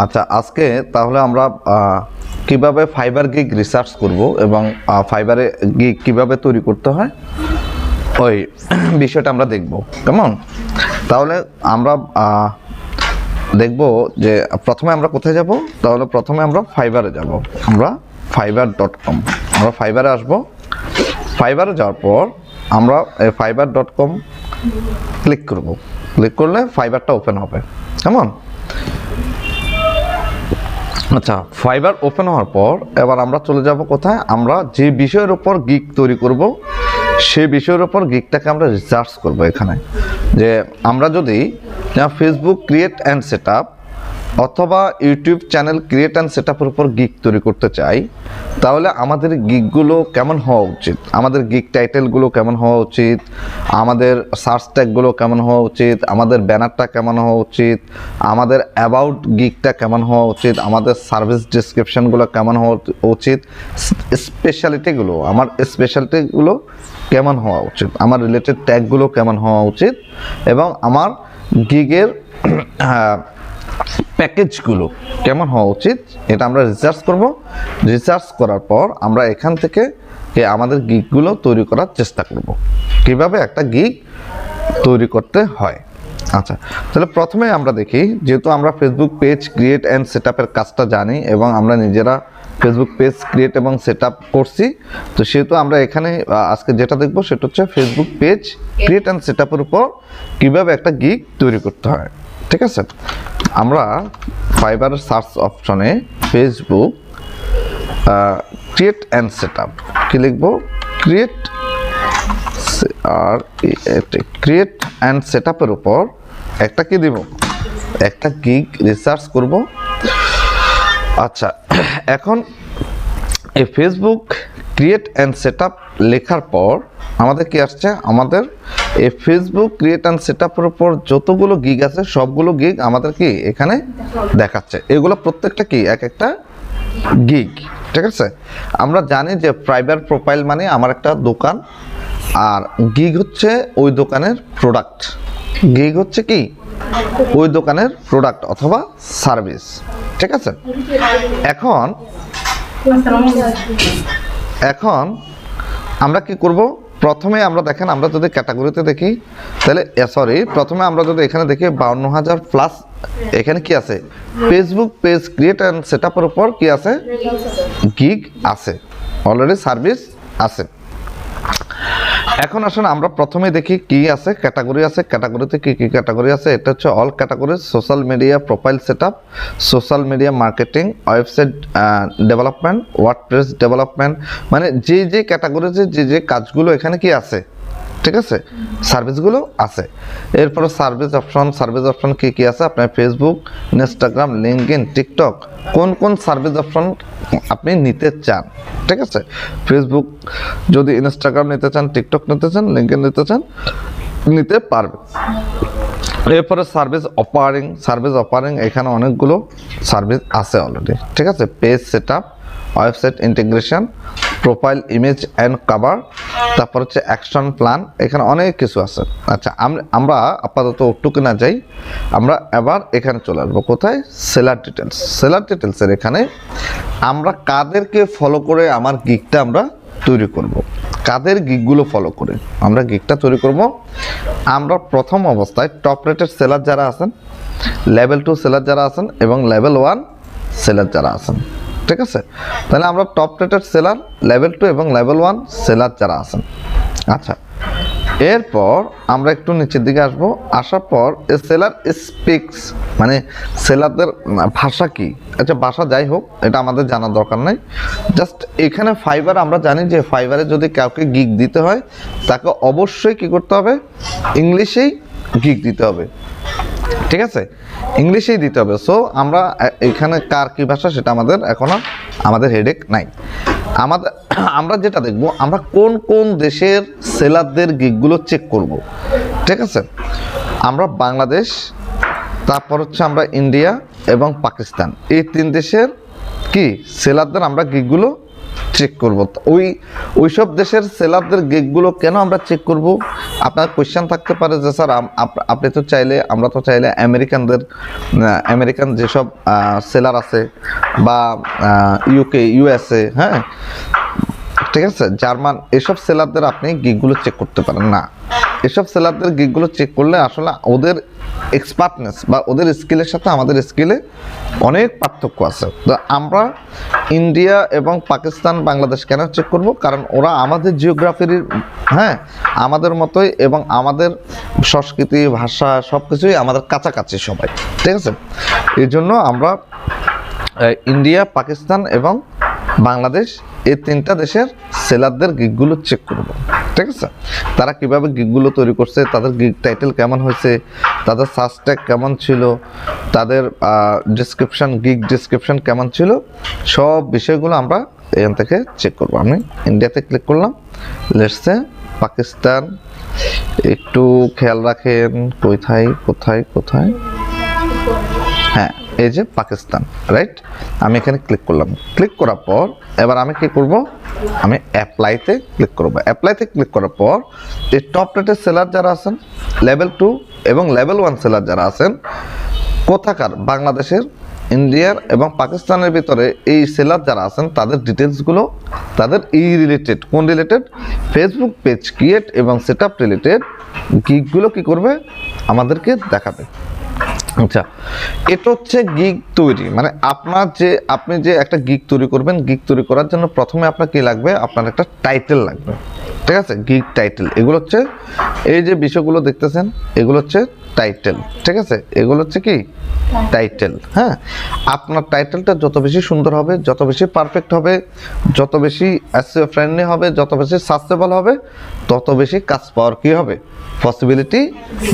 আচ্ছা, আজকে তাহলে আমরা কিভাবে ফাইবার গিগ রিসার্চ করব এবং ফাইবারে গিগ কিভাবে তৈরি করতে হয় ওই বিষয়টা আমরা দেখব। কেমন? তাহলে আমরা দেখব যে প্রথমে আমরা কোথায় যাব। তাহলে প্রথমে আমরা ফাইবারে যাব। আমরা fiverr.com, আমরা ফাইবারে আসব। ফাইবারে যাওয়ার পর আমরা fiverr.com ক্লিক করব। ক্লিক করলে ফাইবারটা ওপেন হবে। কেমন? আচ্ছা, ফাইবার ওপেন হওয়ার পর এবার আমরা চলে যাব কোথায়? আমরা যে বিষয়ের উপর গিগ তৈরি করব সেই বিষয়ের উপর গিগটাকে আমরা রিসার্চ করব। এখানে যে আমরা যদি Facebook create and set up অথবা YouTube channel create and set আপের উপর গিগ তৈরি করতে চাই, তাহলে আমাদের গিগগুলো কেমন হওয়া উচিত, আমাদের গিগ টাইটেলগুলো কেমন হওয়া উচিত, আমাদের সার্চ ট্যাগগুলো কেমন হওয়া উচিত, আমাদের ব্যানারটা কেমন হওয়া উচিত, আমাদের অ্যাবাউট গিগটা কেমন হওয়া উচিত, আমাদের সার্ভিস ডিসক্রিপশনগুলো কেমন হওয়া উচিত, আমার স্পেশালিটিগুলো কেমন হওয়া উচিত, আমার রিলেটেড ট্যাগগুলো কেমন হওয়া উচিত, এবং আমার গিগের প্যাকেজগুলো কেমন হওয়া উচিত, এটা আমরা রিসার্চ করব। রিসার্চ করার পর আমরা এখান থেকে আমাদের গিগগুলো তৈরি করার চেষ্টা করব, কিভাবে একটা গিগ তৈরি করতে হয়। আচ্ছা, তাহলে প্রথমে আমরা দেখি, যেহেতু আমরা Facebook page create and set আপের কাজটা জানি এবং আমরা নিজেরা ফেসবুক পেজ ক্রিয়েট এবং সেট আপ করছি, তো সেহেতু আমরা এখানে আজকে যেটা দেখব সেটা হচ্ছে Facebook page create and set আপের উপর কীভাবে একটা গিগ তৈরি করতে হয়। ঠিক আছে, আমরা ফাইবারের সার্চ অপশনে Facebook create and set up কি লিখব? ক্রিয়েট অ্যান্ড সেট আপের উপর একটা কি দিব? একটা গিগ রিসার্চ করব। আচ্ছা, এখন এই Facebook create and set up লেখার পর আমাদের কি আসছে? আমাদের এই ফেসবুক ক্রিয়েট অ্যান্ড সেট আপের উপর যতগুলো গিগ আছে সবগুলো গিগ আমাদের কি এখানে দেখাচ্ছে। এগুলো প্রত্যেকটা কি এক একটা গিগ। ঠিক আছে, আমরা জানি যে ফাইবার প্রোফাইল মানে আমার একটা দোকান, আর গিগ হচ্ছে ওই দোকানের প্রোডাক্ট। গিগ হচ্ছে কি ওই দোকানের প্রোডাক্ট অথবা সার্ভিস। ঠিক আছে, এখন আমরা কি করব? প্রথমে আমরা দেখেন, আমরা যদি ক্যাটাগরিতে দেখি তাহলে প্রথমে আমরা যদি এখানে দেখি 52,000 প্লাস এখানে কি আছে? Facebook page create and set আপের উপর কি আছে? গিগ আছে, অলরেডি সার্ভিস আছে। এখন আসুন আমরা প্রথমে দেখি কি আছে, ক্যাটাগরি আছে। ক্যাটাগরিতে কি কি ক্যাটাগরি আছে? এটা হচ্ছে all category, social media profile set up, social media marketing, website development, WordPress development, মানে যে যে ক্যাটাগরিতে যে যে কাজগুলো এখানে কি আছে, ঠিক আছে, সার্ভিসগুলো আছে। এরপরে সার্ভিস অপশন কি কি আছে? আপনার ফেসবুক, ইনস্টাগ্রাম, লিঙ্কডইন, টিকটক, কোন কোন সার্ভিস অপশন আপনি নিতে চান। ঠিক আছে, ফেসবুক যদি ইনস্টাগ্রাম নিতে চান, টিকটক নিতে চান, লিঙ্কডইন নিতে চান, নিতে পারবে। এরপরে সার্ভিস অফারিং, এখানে অনেকগুলো সার্ভিস আছে অলরেডি। ঠিক আছে, page set up, website integration, profile image and cover, তারপর হচ্ছে অ্যাকশন প্ল্যান, এখানে অনেক কিছু আছে। আচ্ছা, আমরা আপাতত ওটুকু না যাই, আমরা এবার এখানে চলে আসবো কোথায়? সেলার ডিটেলসের এখানে আমরা কাদেরকে ফলো করে আমার গিগটা আমরা তৈরি করব, কাদের গিগগুলো ফলো করে আমরা গিগটা তৈরি করব। আমরা প্রথম অবস্থায় টপ রেটেড সেলার যারা আছেন, লেভেল 2 সেলার যারা আছেন এবং লেভেল 1 সেলার যারা আছেন। ঠিক আছে, তাহলে আমরা টপ রেটেড সেলার, লেভেল 2 এবং লেভেল 1 সেলার যারা আছেন। আচ্ছা, এরপর আমরা একটু নিচের দিকে আসবো। আসার পর সেলার স্পিক্স মানে সেলারদের ভাষা কি? আচ্ছা, ভাষা যাই হোক, এটা আমাদের জানার দরকার নাই। জাস্ট এখানে ফাইবার আমরা জানি যে ফাইবারে যদি কাউকে গিগ দিতে হয় তাকে অবশ্যই কি করতে হবে? ইংলিশেই গিগ দিতে হবে। ঠিক আছে, ইংলিশেই দিতে হবে। সো আমরা এখানে কার কি ভাষা সেটা আমাদের হেডেক নাই। আমরা যেটা দেখব, আমরা কোন কোন দেশের সেলারদের গিগগুলো চেক করব। ঠিক আছে, আমরা বাংলাদেশ, তারপর হচ্ছে আমরা ইন্ডিয়া এবং পাকিস্তান, এই 3 দেশের কি সেলারদের আমরা গিগগুলো চেক করব। ওইসব দেশের সেলারদের গিগগুলো কেন আমরা চেক করব? আপনার কোয়েশ্চেন থাকতে পারে যে স্যার আপনি তো চাইলে, আমরা তো চাইলে আমেরিকান যেসব সেলার আছে বা ইউকে, ইউএসএ, হ্যাঁ ঠিক আছে, জার্মান, এসব সেলারদের আপনি গিগগুলো চেক করতে পারেন না। এসব সেলারদের গিগগুলো চেক করলে আসলে ওদের এক্সপার্টনেস বা ওদের স্কিলের সাথে আমাদের স্কিলে অনেক পার্থক্য আছে। তো আমরা ইন্ডিয়া এবং পাকিস্তান, বাংলাদেশ কেন চেক করব? কারণ ওরা আমাদের জিওগ্রাফির, হ্যাঁ, আমাদের মতোই এবং আমাদের সংস্কৃতি, ভাষা সব কিছুই আমাদের কাছাকাছি সবাই, ঠিক আছে। এই জন্য আমরা ইন্ডিয়া, পাকিস্তান এবং বাংলাদেশ এই তিনটা দেশের সেলারদের গিগগুলো চেক করব, ঠিক আছে। তারা কিভাবে গিগগুলো তৈরি করছে, তাদের গিগ টাইটেল কেমন হয়েছে, তাদের সার্চ ট্যাগ কেমন ছিল, তাদের ডিসক্রিপশন, গিগ ডিসক্রিপশন কেমন ছিল, সব বিষয়গুলো আমরা এখান থেকে চেক করব। আমি ইন্ডিয়াতে ক্লিক করলাম, লেটস সে পাকিস্তান, একটু খেয়াল রাখেন কোথায় কোথায় কোথায়, হ্যাঁ এই যে পাকিস্তান, রাইট। আমি এখানে ক্লিক করলাম, ক্লিক করার পর এবার আমি কি করব, আমি অ্যাপ্লাইতে ক্লিক করব। অ্যাপ্লাইতে ক্লিক করার পর এই টপ রেটেড সেলার যারা আছেন, লেভেল 2 এবং লেভেল 1 সেলার যারা আছেন, কোথাকার, বাংলাদেশের, ইন্ডিয়ার এবং পাকিস্তানের ভিতরে এই সেলার যারা আছেন তাদের ডিটেলসগুলো, তাদের এই রিলেটেড, কোন রিলেটেড, ফেসবুক পেজ ক্রিয়েট এবং সেটআপ রিলেটেড গিগগুলো কি করবে, আমাদেরকে দেখাবে। আচ্ছা, এটা হচ্ছে গিগ তৈরি, মানে আপনি যে একটা গিগ তৈরি করবেন, গিগ তৈরি করার জন্য প্রথমে আপনার কি লাগবে, আপনার একটা টাইটেল লাগবে, ঠিক আছে, গিগ টাইটেল। এগুলো হচ্ছে, এই যে বিষয়গুলো দেখতেছেন, এগুলো হচ্ছে টাইটেল, ঠিক আছে, এগুলো হচ্ছে কি টাইটেল। হ্যাঁ, আপনার টাইটেলটা যত বেশি সুন্দর হবে, যত বেশি পারফেক্ট হবে, যত বেশি এসইও ফ্রেন্ডলি হবে, যত বেশি সাস্টেনেবল হবে, তত বেশি কাজ পাওয়ার কি হবে, পসিবিলিটি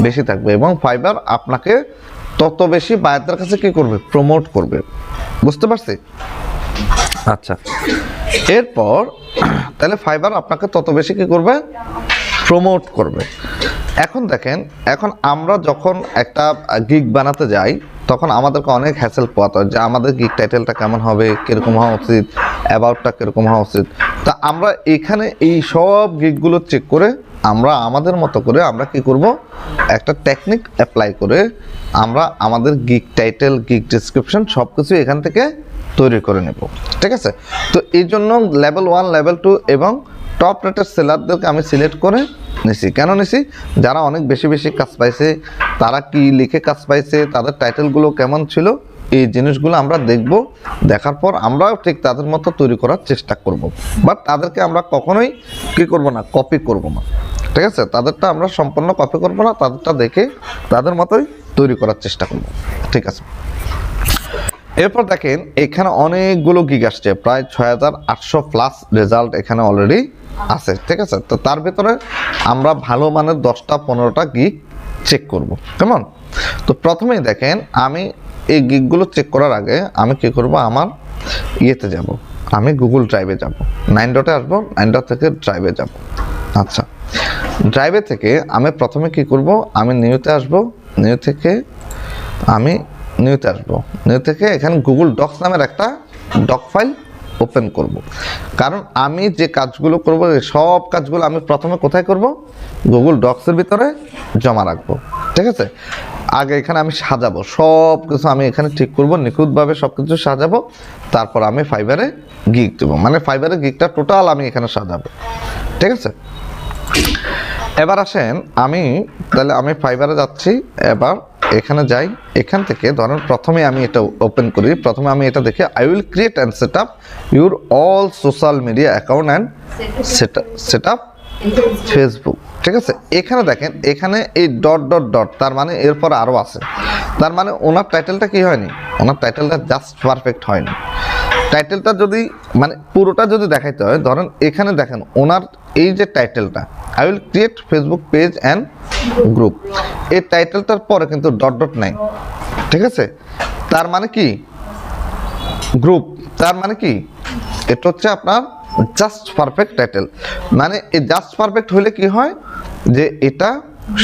বেশি থাকবে এবং ফাইবার আপনাকে তত বেশি বায়ারদের কাছে কি করবে, প্রমোট করবে। বুঝতে পারছি? আচ্ছা, এরপর তাহলে ফাইবার আপনাকে তত বেশি কি করবে, প্রমোট করবে। এখন দেখেন, এখন আমরা যখন একটা গিগ বানাতে যাই তখন আমাদেরকে অনেক হ্যাসেল পোয়াতে হয় যে আমাদের গিগ টাইটেলটা কেমন হবে, কীরকম হওয়া উচিত, অ্যাবাউটটা কীরকম হওয়া উচিত। তা আমরা এখানে এই সব গিগগুলো চেক করে আমরা আমাদের মতো করে আমরা কি করব, একটা টেকনিক অ্যাপ্লাই করে আমরা আমাদের গিগ টাইটেল, গিগ ডিসক্রিপশন সব কিছু এখান থেকে তৈরি করে নেব, ঠিক আছে। তো এই জন্য লেভেল 1, লেভেল 2 এবং টপ রেটেড সেলারদেরকে আমি সিলেক্ট করে নিছি। কেন নিছি? যারা অনেক বেশি বেশি কাজ পাইছে, তারা কি লিখে কাজ পাইছে, তাদের টাইটেলগুলো কেমন ছিল, এই জিনিসগুলো আমরা দেখব। দেখার পর আমরাও ঠিক তাদের মতো তৈরি করার চেষ্টা করব, বাট তাদেরকে আমরা কখনোই কি করব না, কপি করব না, ঠিক আছে। তাদেরটা আমরা সম্পূর্ণ কপি করব না, তাদেরটা দেখে তাদের মতোই তৈরি করার চেষ্টা করব, ঠিক আছে। এরপর দেখেন এখানে অনেকগুলো গিগ আসছে, প্রায় 6800 প্লাস রেজাল্ট এখানে অলরেডি আছে, ঠিক আছে। তো তার ভিতরে আমরা ভালো মানের 10টা 15টা গিগ চেক করব, কেমন। তো প্রথমেই দেখেন, আমি এই গিগগুলো চেক করার আগে আমি কি করব, আমার ইয়েতে যাব, আমি গুগল ড্রাইভে যাব, 9 ডটে আসবো, 9 ডট থেকে ড্রাইভে যাব। আচ্ছা, ড্রাইভে থেকে আমি প্রথমে কি করব, আমি নিউতে আসব, নিউ থেকে আমি নিউতে আসবো, নিউ থেকে এখানে গুগল ডক্স নামের একটা ডক ফাইল ওপেন করব। কারণ আমি যে কাজগুলো করব, সব কাজগুলো আমি প্রথমে কোথায় করব, গুগল ডক্সের ভিতরে জমা রাখবো, ঠিক আছে। আগে এখানে আমি সাজাবো, সব কিছু আমি এখানে ঠিক করব, নিখুঁতভাবে সব কিছু সাজাবো, তারপর আমি ফাইবারে গিগ দেবো, মানে ফাইবারে গিগটা টোটাল আমি এখানে সাজাবো, ঠিক আছে। এবার আসেন, আমি তাহলে আমি ফাইবারে যাচ্ছি, এবার এখানে যাই, এখান থেকে ধরেন প্রথমে আমি এটা ওপেন করি, প্রথমে আমি এটা দেখি, I will create and set up your all social media account and set up Facebook, ঠিক আছে। এখানে দেখেন, এখানে এই ডট ডট ডট, তার মানে এরপর আরও আছে, তার মানে ওনার টাইটেলটা কি হয়নি, ওনার টাইটেলটা জাস্ট পারফেক্ট হয়নি। টাইটেলটা যদি মানে পুরোটা যদি দেখাইতে হয়, ধরেন এখানে দেখেন ওনার এই যে টাইটেলটা, I will create Facebook page and group, এই টাইটেলটার পরে কিন্তু ডট ডট নাই, ঠিক আছে। তার মানে কি গ্রুপ, তার মানে কি এটা হচ্ছে আপনার জাস্ট পারফেক্ট টাইটেল। মানে এই জাস্ট পারফেক্ট হলে কি হয়, যে এটা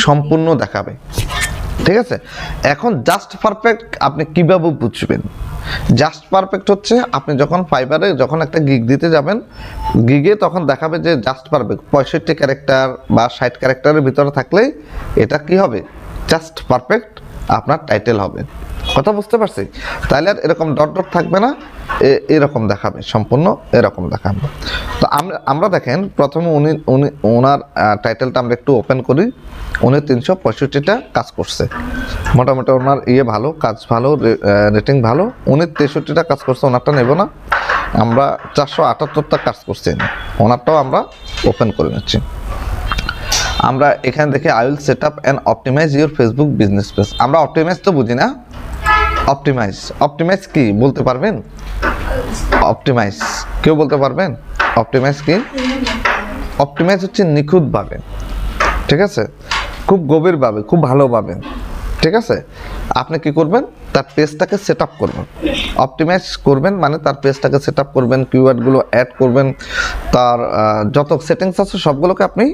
সম্পূর্ণ দেখাবে, ঠিক আছে। এখন জাস্ট পারফেক্ট আপনি কিভাবে বুঝবেন, জাস্ট পারফেক্ট হচ্ছে আপনি যখন ফাইবারে যখন একটা গিগ দিতে যাবেন, গিগে তখন দেখাবে যে জাস্ট পারফেক্ট 65 ক্যারেক্টার বা 60 ক্যারেক্টারের ভিতরে থাকলেই এটা কি হবে, জাস্ট পারফেক্ট আপনার টাইটেল হবে। কথা বুঝতে পারছি? তাহলে আর এরকম ডট ডট থাকবে না, এরকম দেখাবে, সম্পূর্ণ এরকম দেখাবে। তো আমরা দেখেন প্রথমে ওনার টাইটেলটা আমরা একটু ওপেন করি। উনি 365টা কাজ করছে, মোটামুটি ওনার ভালো, কাজ ভালো, রেটিং ভালো। উনি 63টা কাজ করছে, ওনারটা নেব না, আমরা 478টা কাজ করছি, ওনারটাও আমরা ওপেন করে নিচ্ছি। আমরা এখানে দেখি I will set up and optimise your Facebook business page. আমরা অপটিমাইজ তো বুঝি না, অপটিমাইজ কি বলতে পারবেন? অপটিমাইজ কেউ বলতে পারবেন? অপটিমাইজ কি? অপটিমাইজ হচ্ছে নিখুঁতভাবে, ঠিক আছে, খুব গভীরভাবে, খুব ভালোভাবে, ঠিক আছে। আপনি কি করবেন? তার পেজটাকে সেট আপ করবেন। অপটিমাইজ করবেন মানে তার পেজটাকে সেট আপ করবেন, কিওয়ার্ডগুলো অ্যাড করবেন, তার যত সেটিংস আছে সবগুলোকে আপনি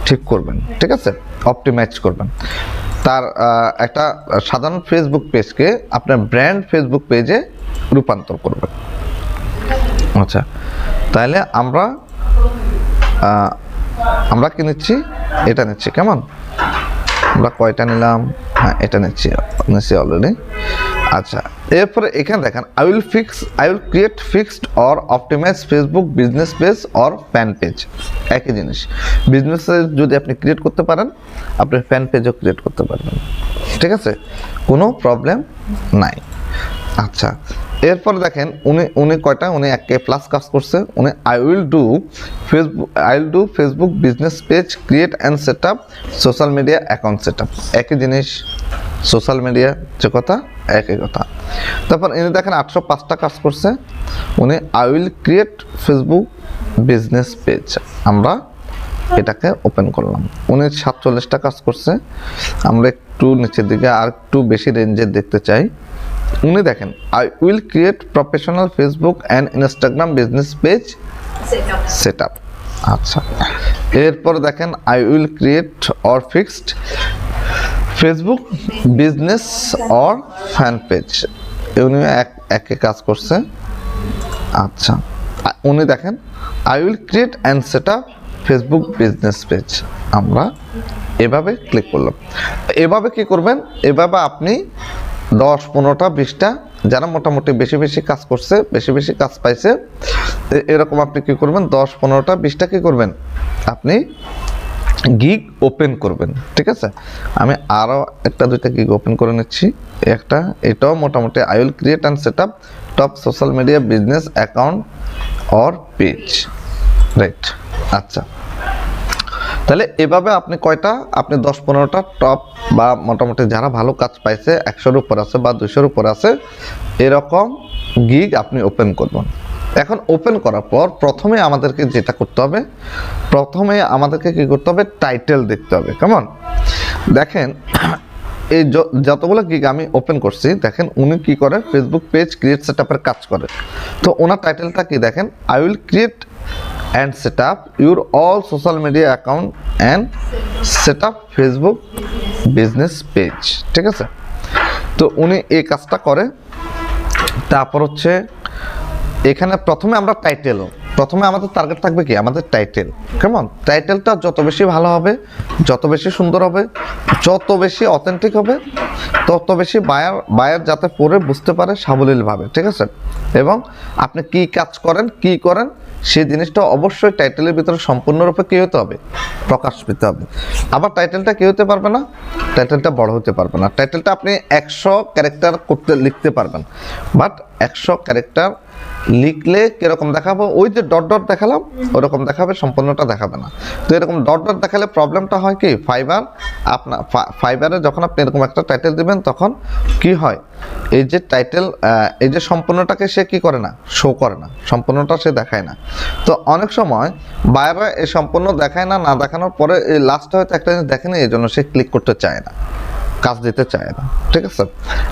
ঠিক করবেন, ঠিক আছে, অপটিমাইজ করবেন। তার একটা সাধারণ ফেসবুক পেজকে আপনার ব্র্যান্ড ফেসবুক পেজে রূপান্তর করবেন। আচ্ছা, তাহলে আমরা কি নিচ্ছি? এটা নিচ্ছি। কেমন? আমরা কয়টা নিলাম? হ্যাঁ, এটা নিচ্ছি অলরেডি। আচ্ছা, এরপরে এখানে দেখেন I will create fixed or optimise Facebook business page or fan page. একই জিনিস, বিজনেস যদি আপনি ক্রিয়েট করতে পারেন, আপনি ফ্যান পেজও ক্রিয়েট করতে পারবেন, ঠিক আছে, কোনো প্রবলেম নাই। আচ্ছা, এরপরে দেখেন উনি কয়টা, উনি 1K+ কাজ করছে। উনি I will do Facebook business page create and set up social media account set up. একই জিনিস, সোশ্যাল মিডিয়া যে কথা, একই কথা। তারপর ইনি দেখেন 805টা কাজ করছে। উনি I will create Facebook business page, আমরা এটাকে ওপেন করলাম। উনি 47টা কাজ করছে। আমরা একটু নিচের দিকে আর একটু বেশি রেঞ্জের দেখতে চাই। উনি দেখেন I will create professional Facebook and Instagram business page set up. আচ্ছা, এরপরে দেখেন I will create or fixed Facebook business or fan page. উনি একে কাজ করছে। আচ্ছা, উনি দেখেন I will create and set up Facebook business page. আমরা এভাবে ক্লিক করলাম। এভাবে কি করবেন? এভাবে আপনি 10, 15টা, 20টা যারা মোটামুটি বেশি কাজ করছে, বেশি কাজ পাইছে, এরকম আপনি কি করবেন? 10, 15টা, 20টা কি করবেন? আপনি গিগ ওপেন করবেন, ঠিক আছে। আমি আরও 1-2টা গিগ ওপেন করে নিচ্ছি। এটাও মোটামুটি I will create and set up top social media business account or page, right. আচ্ছা, তাহলে এভাবে আপনি কয়টা, আপনি 10-15টা টপ বা মোটামুটি যারা ভালো কাজ পাইছে, 100-র উপর আছে বা 200-র উপর আছে, এরকম গিগ আপনি ওপেন করবেন। এখন ওপেন করার পর প্রথমে আমাদেরকে যেটা করতে হবে, কি করতে হবে? টাইটেল দেখতে হবে। কেমন? দেখেন এই যতগুলো গিগ আমি ওপেন করছি, দেখেন উনি কি করে? ফেসবুক পেজ ক্রিয়েট সেট আপের কাজ করে। তো ওনার টাইটেলটা কি দেখেন? I will create and set up your all social media account and set up Facebook business page, ঠিক আছে। তো উনি এই কাজটা করে। তারপর হচ্ছে এখানে প্রথমে আমাদের টার্গেট থাকবে কি? আমাদের টাইটেল। কেমন? টাইটেলটা যত বেশি ভালো হবে, যত বেশি সুন্দর হবে, যত বেশি অথেন্টিক হবে, তত বেশি বায়ার যাতে পড়ে বুঝতে পারে সাবলীলভাবে, ঠিক আছে। এবং আপনি কি কাজ করেন, কি করেন, সেই জিনিসটা অবশ্যই টাইটেলের ভিতরে সম্পূর্ণরূপে কী হতে হবে? প্রকাশ পেতে হবে। আবার টাইটেলটা কী হতে পারবে না? টাইটেলটা বড় হতে পারবে না। টাইটেলটা আপনি 100 ক্যারেক্টার লিখতে পারবেন, বাট 100 ক্যারেক্টার লিখলে কিরকম দেখাবো? ওই যে ডট ডট দেখালাম ওরকম দেখাবে, সম্পূর্ণটা দেখাবে না। তো এরকম ডট ডট দেখালে প্রবলেমটা হয় কি? ফাইবারে যখন আপনি এরকম একটা টাইটেল দিবেন, তখন কি হয়? এই যে টাইটেল, এই যে সম্পূর্ণটাকে সে কি করে না? শো করে না, সম্পূর্ণটা সে দেখায় না। তো অনেক সময় বায়াররা এই সম্পূর্ণ দেখায় না, দেখানোর পরে এই লাস্টে হয়তো একটা জিনিস দেখেনি, এই জন্য সে ক্লিক করতে চায় না, কাজ দিতে চায় না, ঠিক আছে।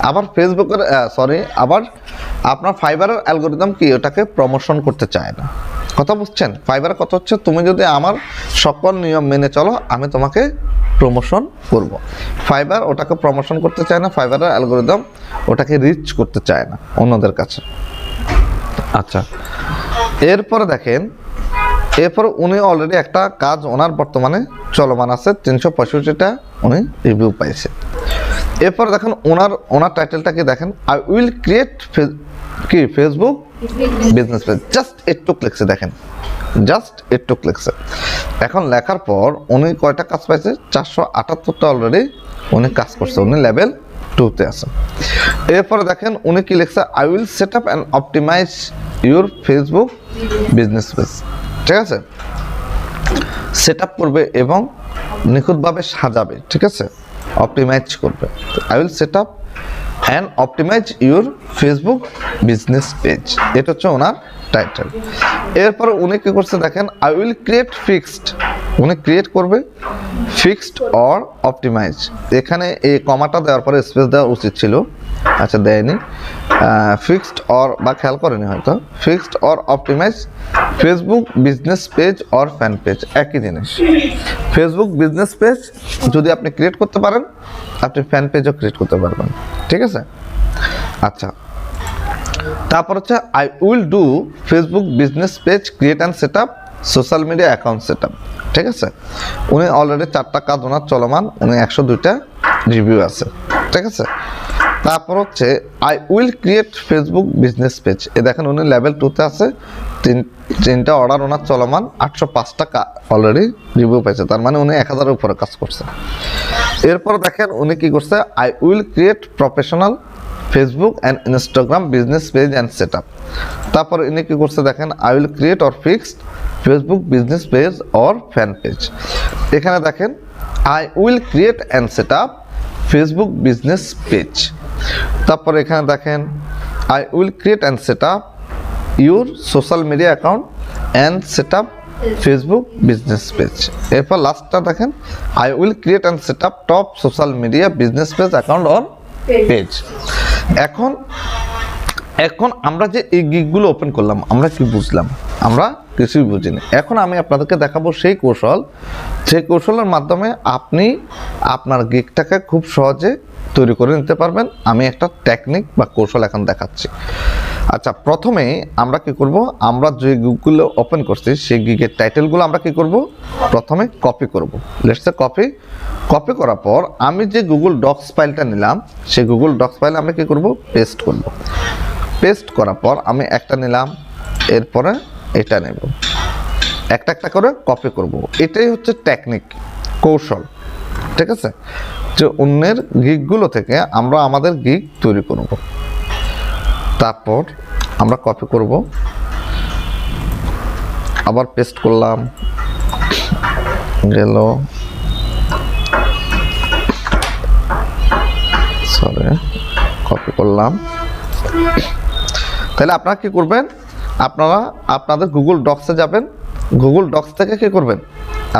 আবার আবার আপনার ফাইবারের অ্যালগোরিদম কি? ওটাকে প্রমোশন করতে চায় না, কথা বুঝছেন? ফাইবার কত হচ্ছে, তুমি যদি আমার সকল নিয়ম মেনে চলো আমি তোমাকে প্রমোশন করব। ফাইবার ওটাকে প্রমোশন করতে চায় না, ফাইবারের অ্যালগরিদম ওটাকে রিচ করতে চায় না অন্যদের কাছে। আচ্ছা, এরপরে দেখেন, এরপর উনি অলরেডি একটা কাজ ওনার বর্তমানে চলমান আছে, 365টা উনি রিভিউ পাইছে। এরপর দেখেন ওনার টাইটেলটা কি দেখেন, আই উইল ক্রিয়েট কি ফেসবুক বিজনেস পেজ, জাস্ট একটু লিখছে দেখেন, জাস্ট একটু লিখছে। এখন লেখার পর উনি কয়টা কাজ পাইছে, 478টা অলরেডি উনি কাজ করছে, উনি লেভেল 2-তে আছে। এরপরে দেখেন উনি কি লিখছে, I will set up and optimise your Facebook business page. ঠিক আছে, সেট আপ করবে এবং নিখুঁতভাবে সাজাবে, ঠিক আছে, অপটিমাইজ করবে। I will set up and optimise your Facebook business page, এটা হচ্ছে ওনার টাইটেল। এরপর উনি কি করছে দেখেন, আই উইল ক্রিয়েট ফিক্সড, উনি ক্রিয়েট করবে ফিক্সড অর অপটিমাইজ। এখানে এই কমাটা দেওয়ার পরে স্পেস দেওয়া উচিত ছিল, আচ্ছা দেয়নি। ফিক্সড অর বা খেয়াল করেনি হয়তো, fixed or optimise Facebook business page or fan page, একই জিনিস। ফেসবুক বিজনেস পেজ যদি আপনি ক্রিয়েট করতে পারেন, আপনি ফ্যান পেজও ক্রিয়েট করতে পারবেন, ঠিক আছে। আচ্ছা, তারপর হচ্ছে I will do Facebook business page create and set up social media account set up, ঠিক আছে। উনি অলরেডি 4টা কাজ ওনার চলমান, উনি 102টা রিভিউ আছে, ঠিক আছে। তারপর হচ্ছে I will create Facebook business page, এ দেখেন উনি লেভেল 2-তে আছে, 3টা অর্ডার ওনার চলমান, 805টা অলরেডি রিভিউ পেয়েছে, তার মানে উনি 1000-এর উপরে কাজ করছে। এরপর দেখেন উনি কি করছে, I will create professional Facebook and Instagram business page and set up. তারপর ইনি কি করছে দেখেন, I will create or fixed Facebook business page or fan page. এখানে দেখেন I will create and set up Facebook business page. তারপর এখানে দেখেন I will create and set up your social media account and set up Facebook business page. এরপর লাস্টটা দেখেন, I will create and set up top social media business page account or page. এখন আমরা যে এই গিগগুলো ওপেন করলাম, আমরা কি বুঝলাম? আমরা কিছুই বুঝিনি। এখন আমি আপনাদেরকে দেখাবো সেই কৌশল, যে কৌশলের মাধ্যমে আপনি আপনার গিগটাকে খুব সহজে তৈরি করে নিতে পারবেন। আমি একটা টেকনিক বা কৌশল এখন দেখাচ্ছি। আচ্ছা, প্রথমে আমরা কি করব, আমরা যে গিগগুলো ওপেন করছি সেই গিগের টাইটেলগুলো আমরা কি করব, প্রথমে কপি করব। লেটস সে কপি করার পর আমি যে গুগল ডক্স ফাইলটা নিলাম, সেই গুগল ডক্স ফাইলে আমরা কি করব, পেস্ট করব। পেস্ট করার পর আমি একটা নিলাম, এরপরে এটা নেব, একটা একটা করে কপি করব। এটাই হচ্ছে টেকনিক, কৌশল, ঠিক আছে, যে অন্যের গিগগুলো থেকে আমরা আমাদের গিগ তৈরি করব। তারপর আমরা কপি করব, আবার পেস্ট করলাম, গেল, সরি, কপি করলাম। তাহলে আপনারা কি করবেন, আপনারা আপনাদের গুগল ডক্সে যাবেন, গুগল ডক্স থেকে কি করবেন,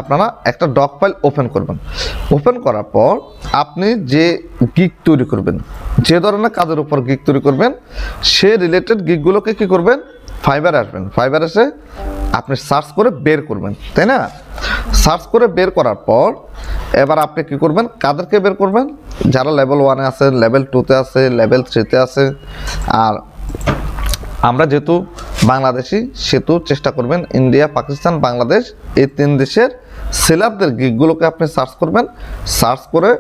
আপনারা একটা ডক ফাইল ওপেন করবেন। ওপেন করার পর আপনি যে গিগ তৈরি করবেন, যে ধরনের কাজের উপর গিগ তৈরি করবেন, সে রিলেটেড গিগগুলোকে কি করবেন, ফাইবারে আসবেন। ফাইবার এসে আপনি সার্চ করে বের করবেন, তাই না? সার্চ করে বের করার পর এবার আপনি কি করবেন, কাদেরকে বের করবেন, যারা লেভেল 1-এ আছে, লেভেল 2-তে আছে, লেভেল 3-তে আছে। আর আমরা যেহেতু বাংলাদেশি, সেহেতু চেষ্টা করবেন ইন্ডিয়া, পাকিস্তান, বাংলাদেশ এই 3 দেশের সেলারদের গিগগুলোকে আপনি সার্চ করবেন। সার্চ করে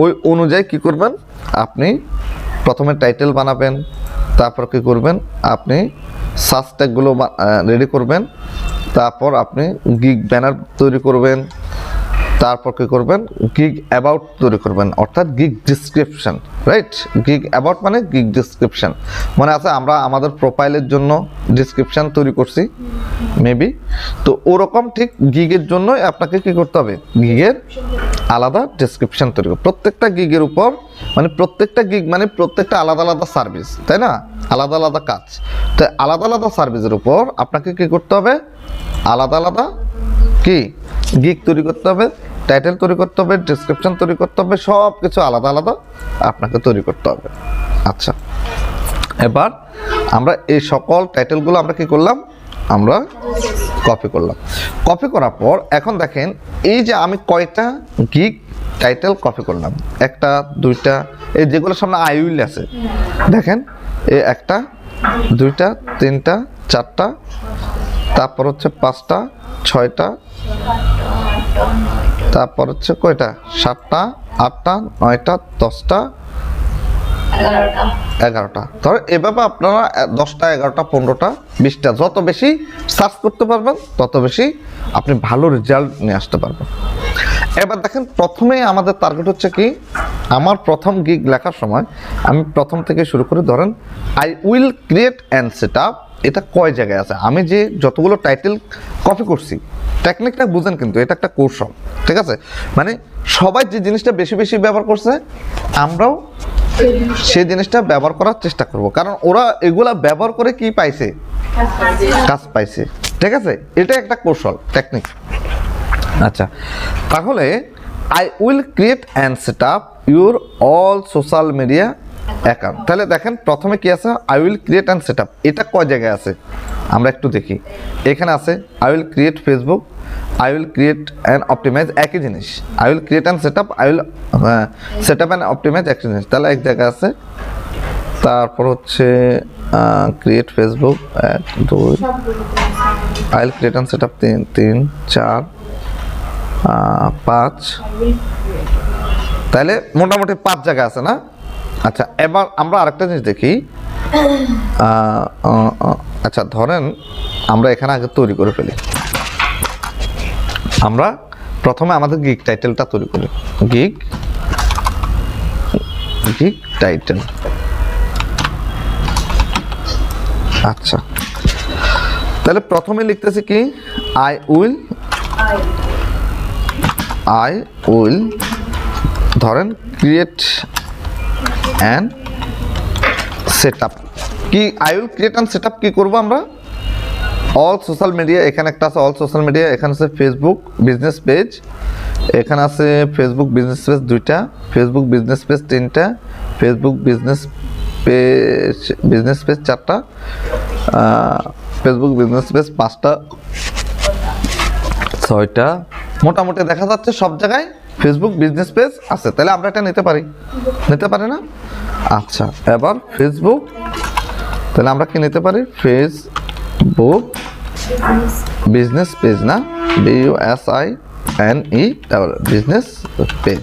ওই অনুযায়ী কি করবেন, আপনি প্রথমে টাইটেল বানাবেন, তারপর কি করবেন, আপনি সার্চ ট্যাগগুলো রেডি করবেন, তারপর আপনি গিগ ব্যানার তৈরি করবেন, তারপর কি করবেন, গিগ অ্যাবাউট তৈরি করবেন, অর্থাৎ gig description, right? Gig about মানে গিগ ডিসক্রিপশন, মনে আছে আমরা আমাদের প্রোফাইলের জন্য ডিসক্রিপশন তৈরি করছি মেবি, তো ওরকম ঠিক গিগের জন্য আপনাকে কি করতে হবে, গিগের আলাদা ডিসক্রিপশন তৈরি করবে। প্রত্যেকটা গিগের উপর, মানে প্রত্যেকটা গিগ মানে প্রত্যেকটা আলাদা আলাদা সার্ভিস, তাই না, আলাদা আলাদা কাজ। তো আলাদা আলাদা সার্ভিসের উপর আপনাকে কি করতে হবে, আলাদা আলাদা কি গিগ তৈরি করতে হবে, টাইটেল তৈরি করতে হবে, ডিসক্রিপশন তৈরি করতে হবে, সব কিছু আলাদা আলাদা আপনাকে তৈরি করতে হবে। আচ্ছা, এবার আমরা এই সকল টাইটেলগুলো আমরা কি করলাম, আমরা কপি করলাম। কপি করার পর এখন দেখেন এই যে আমি কয়টা গিগ টাইটেল কপি করলাম, একটা দুইটা, এই যেগুলো সামনে আই উইল আছে দেখেন, এই একটা দুইটা তিনটা চারটা, তারপর হচ্ছে পাঁচটা ছয়টা, তারপর হচ্ছে কয়টা সাতটা আটটা নয়টা 10টা 11টা। ধর এভাবে আপনারা 10টা 11টা 15টা 20টা যত বেশি সার্চ করতে পারবেন তত বেশি আপনি ভালো রেজাল্ট নিয়ে আসতে পারবেন। এবার দেখেন প্রথমেই আমাদের টার্গেট হচ্ছে কি, আমার প্রথম গিগ লেখার সময় আমি প্রথম থেকে শুরু করে ধরেন I will create and set up, এটা কয় জায়গায় আছে, আমি যে যতগুলো টাইটেল কপি করছি টেকনিকটা বুঝেন, কিন্তু এটা একটা কৌশল, ঠিক আছে? মানে সবাই যে জিনিসটা বেশি বেশি ব্যবহার করছে আমরাও সেই জিনিসটা ব্যবহার করার চেষ্টা করব, কারণ ওরা এগুলা ব্যবহার করে কি পাইছে, কাজ পাইছে, ঠিক আছে? এটা একটা কৌশল টেকনিক। আচ্ছা, তাহলে I will create and set up your all social media account. তাহলে দেখেন প্রথমে কি আছে, I will create and set up, এটা কয় জায়গায় আছে আমরা একটু দেখি। এখানে আছে I will create Facebook, I will create and optimise, একই জিনিস। I will create and set up, I will set up and optimise একই জিনিস, তাহলে এক জায়গায় আছে। তারপর হচ্ছে create Facebook 1 2, I will create and set up 3 3 4 5, তাহলে মোটামুটি 5 জায়গা আছে না? আচ্ছা, এবার আমরা আরেকটা জিনিস দেখি। আচ্ছা ধরেন আমরা এখানে আগে তৈরি করে ফেলি, আমরা প্রথমে আমাদের গিগ টাইটেলটা তৈরি করি, গিগ টাইটেল। আচ্ছা, তাহলে প্রথমে লিখতেছি কি, আই উইল ধরেন ক্রিয়েট অ্যান্ড সেট আপ। কি I will create and set up কি করবো আমরা, অল সোশ্যাল মিডিয়া, এখানে একটা আছে অল সোশ্যাল মিডিয়া, এখানে আছে ফেসবুক বিজনেস পেজ, এখানে আছে ফেসবুক বিজনেস পেজ 2টা, ফেসবুক বিজনেস পেজ 3টা, ফেসবুক বিজনেস পেজ 4টা, ফেসবুক বিজনেস পেজ 5টা 6টা, মোটামুটি দেখা যাচ্ছে সব জায়গায় ফেসবুক বিজনেস পেজ আছে। তাহলে আমরা এটা নিতে পারি না? আচ্ছা, এবার ফেসবুক, তাহলে আমরা কি নিতে পারি, ফেসবুক বিজনেস পেজ, না BUSINE বিজনেস পেজ।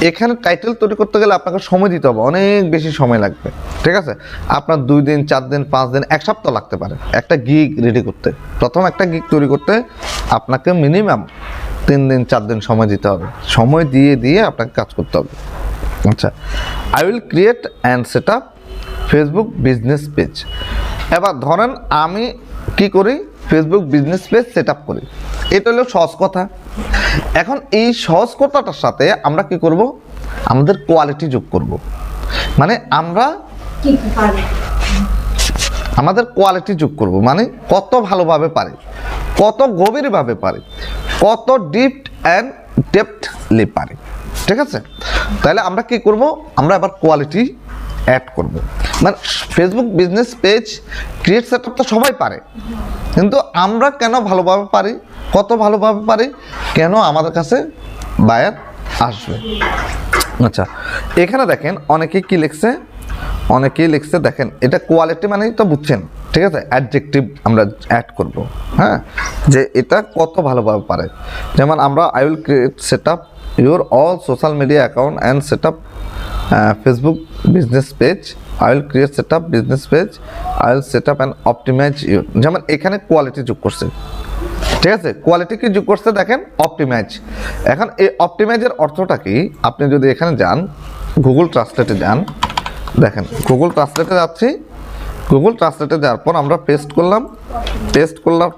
এখানে টাইটেল তৈরি করতে গেলে আপনাকে সময় দিতে হবে, অনেক বেশি সময় লাগবে, ঠিক আছে? আপনার 2 দিন 4 দিন 5 দিন 1 সপ্তাহ লাগতে পারে একটা গিগ রেডি করতে। প্রথম একটা গিগ তৈরি করতে আপনাকে মিনিমাম 3 দিন 4 দিন সময় দিতে হবে, সময় দিয়ে আপনাকে কাজ করতে হবে। আচ্ছা, I will create and set up Facebook business page. এবার ধরেন আমি কি করি, Facebook business page set up করি, এটা হলো সহজ কথা। এখন এই সহজ কথাটার সাথে আমরা কি করব, আমাদের কোয়ালিটি যোগ করব, মানে আমরা আমাদের কোয়ালিটি যোগ করব, মানে কত ভালোভাবে পারি, কত গভীরভাবে পারি, কত ডিপ অ্যান্ড ডেপথলি পারি, ঠিক আছে? তাহলে আমরা কি করব, আমরা আবার কোয়ালিটি অ্যাড করব। মানে Facebook business page create set up তো সবাই পারে, কিন্তু আমরা কেন ভালোভাবে পারি, কত ভালোভাবে পারি, কেন আমাদের কাছে বায়ার আসবে। আচ্ছা, এখানে দেখেন অনেকেই কি লিখছে, দেখেন এটা কোয়ালিটি মানেই তো বুঝছেন, ঠিক আছে? অ্যাডজেক্টিভ আমরা অ্যাড করব, হ্যাঁ, যে এটা কত ভালোভাবে পারে। যেমন আমরা I will create set up your all social media account and set up Facebook business page, I will create set up business page, I will set up and optimise your. যেমন এখানে কোয়ালিটি যোগ করছে, ঠিক আছে? Quality কি যোগ করছে দেখেন, অপটিমাইজ। এখন এই অপটিমাইজের অর্থটা কি, আপনি যদি এখানে যান গুগল ট্রান্সলেটে যান, দেখেন গুগল ট্রান্সলেটে যাচ্ছি, গুগল ট্রান্সলেটে যাওয়ার পর আমরা পেস্ট করলাম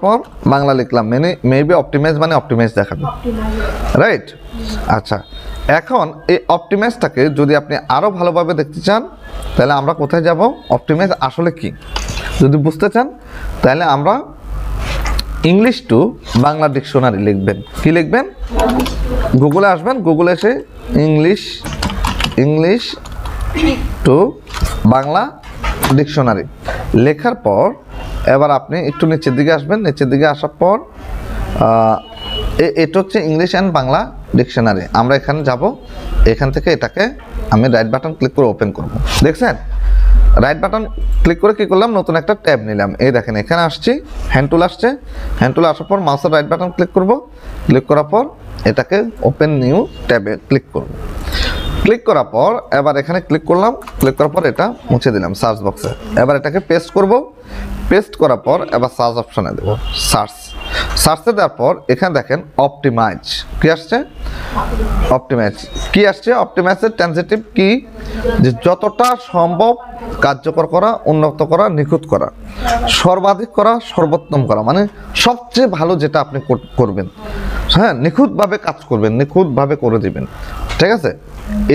পর বাংলা লিখলাম, মেবি অপটিমাইজ মানে অপটিমাইজ দেখাবে, রাইট? আচ্ছা, এখন এই অপটিমাইজটাকে যদি আপনি আরও ভালোভাবে দেখতে চান তাহলে আমরা কোথায় যাব, অপটিমাইজ আসলে কি যদি বুঝতে চান তাহলে আমরা ইংলিশ টু বাংলা ডিকশনারি লিখবেন। কি লিখবেন, গুগলে আসবেন, গুগলে এসে ইংলিশ টু বাংলা ডিকশনারি লেখার পর এবার আপনি একটু নিচের দিকে আসবেন, নিচের দিকে আসার পর এটা হচ্ছে ইংলিশ অ্যান্ড বাংলা ডিকশনারি। আমরা এখানে যাব, এখান থেকে এটাকে আমি রাইট বাটন ক্লিক করে ওপেন করব। দেখছেন, রাইট বাটন ক্লিক করে কী করলাম, নতুন একটা ট্যাব নিলাম। এই দেখেন এখানে আসছি, হ্যান্ড টুল আসছে, হ্যান্ড টুল আসার পর মাউসের রাইট বাটন ক্লিক করব, ক্লিক করার পর এটাকে ওপেন নিউ ট্যাবে ক্লিক করব। ক্লিক করার পর এবার এখানে ক্লিক করলাম, ক্লিক করার পর এটা মুছে দিলাম সার্চ বক্সে। এবার এটাকে পেস্ট করব, পেস্ট করার পর এবার সার্চ অপশনে দেব, সার্চে দেওয়ার পর এখানে দেখেন অপটিমাইজ কি আসছে, অপটিমাইজ কি আসছে, অপটিমাইজের ট্রানজিটিভ কি, যে যতটা সম্ভব কার্যকর করা, উন্নত করা, নিখুঁত করা, সর্বাধিক করা, সর্বোত্তম করা, মানে সবচেয়ে ভালো যেটা আপনি করবেন, হ্যাঁ, নিখুঁতভাবে কাজ করবেন, নিখুঁতভাবে করে দিবেন, ঠিক আছে।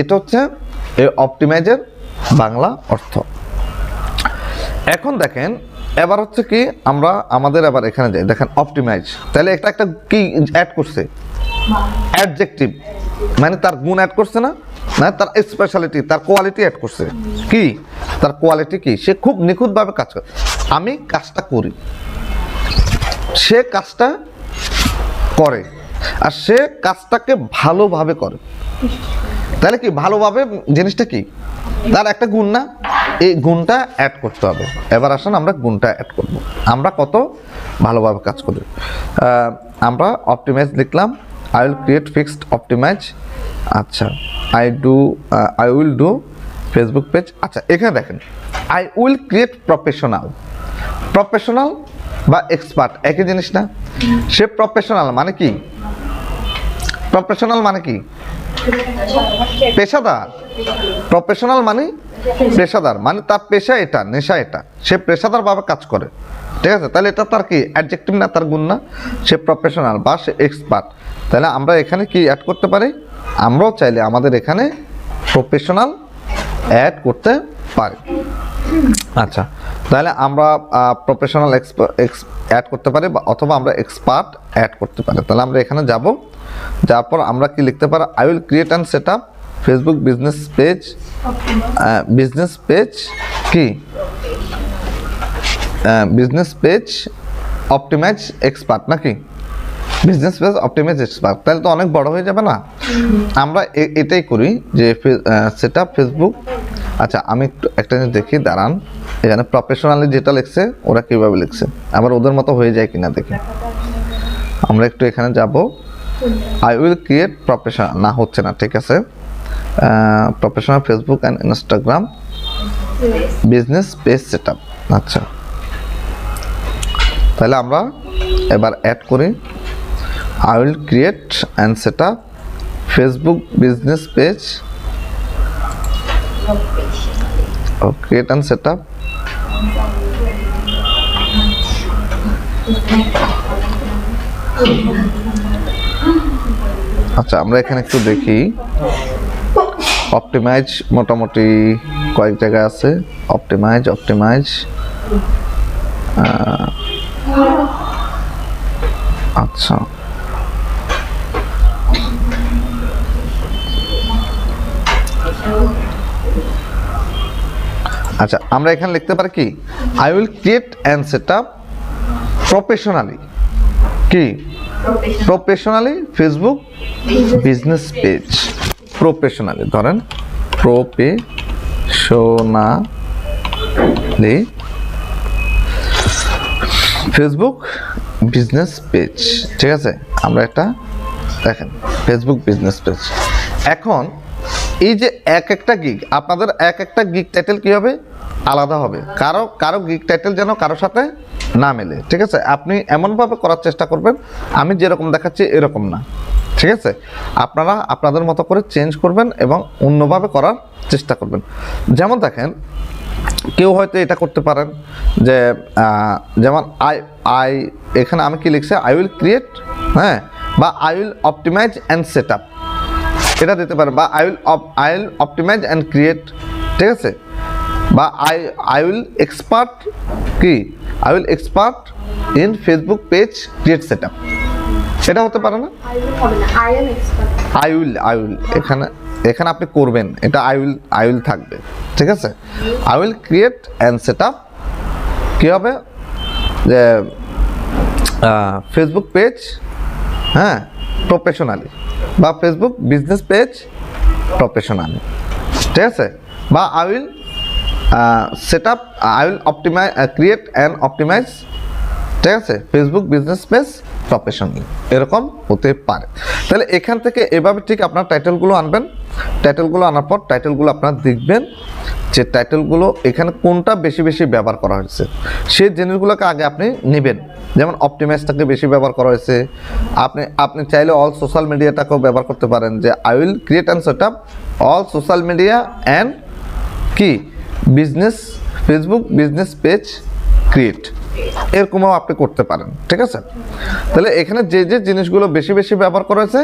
এটা হচ্ছে এই অপটিমাইজের বাংলা অর্থ। এখন দেখেন এবার হচ্ছে কি, আমরা আমাদের এবার এখানে যাই, দেখেন অপটিমাইজ, তাহলে এটা একটা কি অ্যাড করছে, অ্যাডজেক্টিভ, মানে তার গুণ অ্যাড করছে না, না তার স্পেশালিটি, তার কোয়ালিটি অ্যাড করছে। কি তার কোয়ালিটি কি, সে খুব নিখুঁতভাবে কাজ করে। আমি কাজটা করি, সে কাজটা করে, আর সে কাজটাকে ভালোভাবে করে। তাহলে কি ভালোভাবে জিনিসটা কি, তার একটা গুণ না, এই গুণটা অ্যাড করতে হবে। এবার আসেন আমরা গুণটা অ্যাড করব, আমরা কত ভালোভাবে কাজ করি। আমরা অপটিমাইজ লিখলাম, I will create fixed optimise. আচ্ছা, I will do Facebook page. আচ্ছা, এখানে দেখেন আই উইল ক্রিয়েট প্রফেশনাল বা এক্সপার্ট একই জিনিস না। সে প্রফেশনাল মানে কি, প্রফেশনাল মানে কি পেশাদার, প্রফেশনাল মানে পেশাদার, মানে তার পেশা এটা, নেশা এটা, সে পেশাদারভাবে কাজ করে, ঠিক আছে। তাহলে এটা তার কি অ্যাডজেক্টিভ না, তার গুণ না, সে প্রফেশনাল বা সে এক্সপার্ট। তাহলে আমরা এখানে কি অ্যাড করতে পারি, আমরাও চাইলে আমাদের এখানে প্রফেশনাল অ্যাড করতে পারি। আচ্ছা, তাহলে আমরা প্রফেশনাল অ্যাড করতে পারি, অথবা আমরা এক্সপার্ট অ্যাড করতে পারি। তাহলে আমরা এখানে যাব, যার পর আমরা কি লিখতে পারি, I will create and set up Facebook business page কি বিজনেস পেজ অপটিমাইজ এক্সপার্ট নাকি, বিজনেস পেজ অপটিমাইজ এক্সপার্ট। তাহলে তো অনেক বড় হয়ে যাবে না, আমরা এটাই করি যে সেট আপ ফেসবুক। আচ্ছা, আমি একটু একটা জিনিস দেখি, দাঁড়ান, এখানে প্রফেশনালি যেটা লিখছে ওরা কীভাবে লিখছে, আবার ওদের মতো হয়ে যায় কিনা দেখি। আমরা একটু এখানে যাব, আই উইল ক্রিয়েট প্রফেশনাল, না হচ্ছে না, ঠিক আছে, professional Facebook and Instagram business page set up. আচ্ছা, তাহলে আমরা এবার অ্যাড করি, I will create and set up Facebook business page, create and set up আচ্ছা, আমরা এখানে একটু দেখি অপটিমাইজ মোটামুটি কয়েক জায়গায় আছে, অপটিমাইজ আচ্ছা, আচ্ছা, আমরা এখানে লিখতে পারি কি, I will create and set up professionally কি, professionally Facebook business page, professionally ধরেন প্রফেশনালি ফেসবুক বিজনেস পেজ, ঠিক আছে। আমরা এটা দেখেন ফেসবুক বিজনেস পেজ। এখন এই যে এক একটা গিগ, আপনাদের এক একটা গিগ টাইটেল কী হবে, আলাদা হবে, কারো গিগ টাইটেল যেন কারোর সাথে না মেলে, ঠিক আছে। আপনি এমনভাবে করার চেষ্টা করবেন, আমি যেরকম দেখাচ্ছি এরকম না, ঠিক আছে। আপনারা আপনাদের মতো করে চেঞ্জ করবেন এবং অন্যভাবে করার চেষ্টা করবেন। যেমন দেখেন, কেউ হয়তো এটা করতে পারেন যে যেমন আই এখানে আমি কি লিখছি, আই উইল ক্রিয়েট, হ্যাঁ, বা I will optimise and set up, এটা দিতে পারেন, বা I will optimise and create, ঠিক আছে, বা আই উইল এক্সপার্ট কি, I will expert in Facebook page create set up, এটা হতে পারে না, আই উইল এখানে আপনি করবেন, এটা আই উইল থাকবে, ঠিক আছে। I will create and set up কী হবে, যে ফেসবুক পেজ, হ্যাঁ, প্রফেশনালি, বা ফেসবুক বিজনেস পেজ প্রফেশনালি, ঠিক আছে, বা I will set up, I will create and optimise, ঠিক আছে, ফেসবুক বিজনেস পেজ প্রফেশনালি, এরকম হতে পারে। তাহলে এখান থেকে এভাবে ঠিক আপনার টাইটেলগুলো আনবেন। টাইটেলগুলো আনার পর টাইটেলগুলো আপনার দেখবেন যে টাইটেলগুলো এখানে কোনটা বেশি বেশি ব্যবহার করা হয়েছে, সেই জিনিসগুলোকে আগে আপনি নেবেন। যেমন অপটিমাইজটাকে বেশি ব্যবহার করা হয়েছে, আপনি চাইলে অল সোশ্যাল মিডিয়াটাকেও ব্যবহার করতে পারেন, যে I will create and set up all social media and কি business, Facebook business page create, এরকমও আপনি করতে পারেন, ঠিক আছে। তাহলে এখানে যে যে জিনিসগুলো বেশি বেশি ব্যবহার করা হয়েছে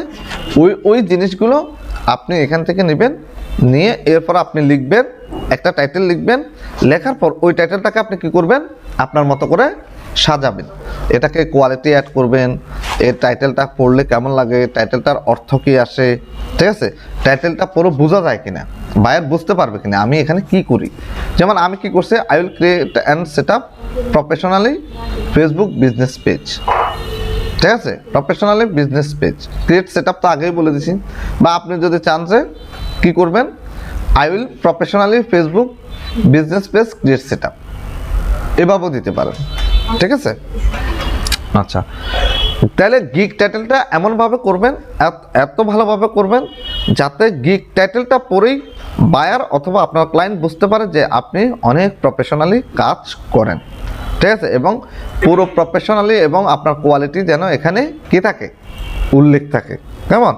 ওই জিনিসগুলো আপনি এখান থেকে নেবেন, নিয়ে এরপর আপনি লিখবেন, একটা টাইটেল লিখবেন। লেখার পর ওই টাইটেলটাকে আপনি কি করবেন, আপনার মতো করে সাজাবেন, এটাকে কোয়ালিটি অ্যাড করবেন, এই টাইটেলটা পড়লে কেমন লাগে, টাইটেলটার অর্থ কী আসে, ঠিক আছে, টাইটেলটা পুরো বোঝা যায় কিনা, বায়ার বুঝতে পারবে কিনা আমি এখানে কি করি। যেমন আমি কি করছি, I will create and set up professionally Facebook business page, ঠিক আছে, professionally business page create set up তো আগেই বলে দিছি। বা আপনি যদি চান যে কী করবেন, I will professionally Facebook business page create set up, এভাবেও দিতে পারেন, ঠিক আছে। আচ্ছা, তাহলে গিগ টাইটেলটা এমনভাবে করবেন, এত ভালোভাবে করবেন যাতে গিগ টাইটেলটা পড়েই বায়ার অথবা আপনার ক্লায়েন্ট বুঝতে পারে যে আপনি অনেক প্রফেশনালি কাজ করেন, ঠিক আছে, এবং পুরো প্রফেশনালি এবং আপনার কোয়ালিটি যেন এখানে কি থাকে, উল্লেখ থাকে, কেমন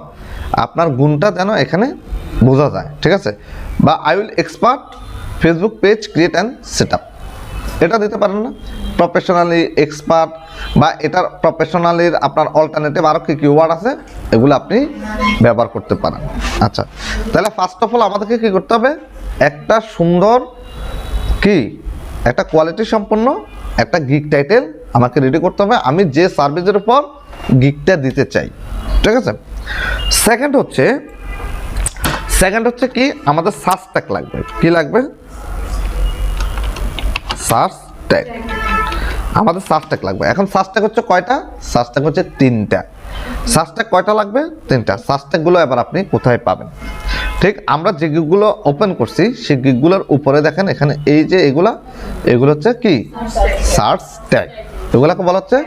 আপনার গুণটা যেন এখানে বোঝা যায়, ঠিক আছে। বা I will expert Facebook page create and set up, এটা দিতে পারেন না, প্রফেশনালি এক্সপার্ট, বা এটার প্রফেশনালির আপনার অল্টারনেটিভ আরও কী ওয়ার্ড আছে এগুলো আপনি ব্যবহার করতে পারেন। আচ্ছা, তাহলে ফার্স্ট অফ অল আমাদেরকে কী করতে হবে, একটা সুন্দর কি একটা কোয়ালিটি সম্পন্ন একটা গিগ টাইটেল আমাকে রেডি করতে হবে, আমি যে সার্ভিসের উপর গিগটা দিতে চাই, ঠিক আছে। সেকেন্ড হচ্ছে কি, আমাদের সার্চ ট্যাগ লাগবে। কি লাগবে, সার্চ ট্যাগ, আমাদের সার্চ ট্যাগ লাগবে। এখন সার্চ ট্যাগ হচ্ছে কয়টা, সার্চ ট্যাগ হচ্ছে 3টা। সার্চ ট্যাগ কয়টা লাগবে, 3টা। সার্চ ট্যাগগুলো এবার আপনি কোথায় পাবেন, ঠিক আমরা যে গিগগুলো ওপেন করছি সেই গিগগুলোর উপরে দেখেন এখানে এই যে এগুলো হচ্ছে কি সার্চ ট্যাগ, এগুলোকে বলা হচ্ছে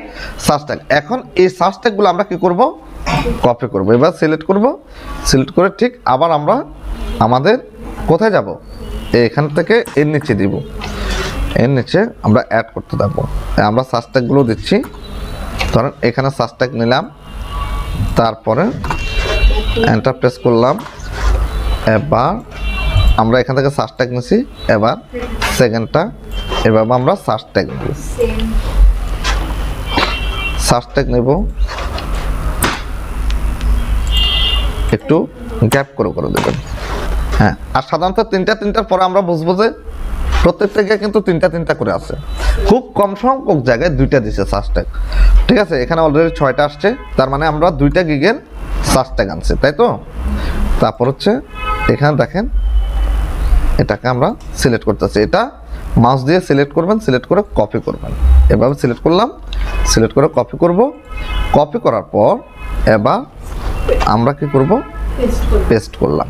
সার্চ ট্যাগ। এখন এই সার্চ ট্যাগগুলো আমরা কি করব, কপি করব। এবার সিলেক্ট করব, সিলেক্ট করে ঠিক আবার আমরা আমাদের কোথায় যাব, এখান থেকে এর নিচে দিব, এর নিচে আমরা অ্যাড করতে থাকবো। আমরা সার্চ ট্যাগগুলো দিচ্ছি, ধরেন এখানে সার্চ ট্যাগ নিলাম, তারপরে এন্টার প্রেস করলাম। এবার আমরা এখান থেকে সার্চ ট্যাগ নিছি, এবার সেকেন্ডটা এবার আমরা সার্চ ট্যাগ নেব, সার্চ ট্যাগ নেব, একটু গ্যাপ করে দেবেন, হ্যাঁ। আর সাধারণত 3টার পরে আমরা বুঝবো যে প্রত্যেকটা কিন্তু 3টা করে আছে, খুব কম সংখ্যক জায়গায় 2টা দিছে সার্চ ট্যাগ, ঠিক আছে। এখানে অলরেডি 6টা আসছে, তার মানে আমরা 2টা গিগের সার্চ ট্যাগ আনছি, তাই তো। তারপর হচ্ছে এখানে দেখেন এটাকে আমরা সিলেক্ট করতেছি, এটা মাউস দিয়ে সিলেক্ট করবেন, সিলেক্ট করে কপি করবেন। এভাবে সিলেক্ট করলাম, সিলেক্ট করে কপি করব। কপি করার পর এবার আমরা কি করব, পেস্ট করলাম।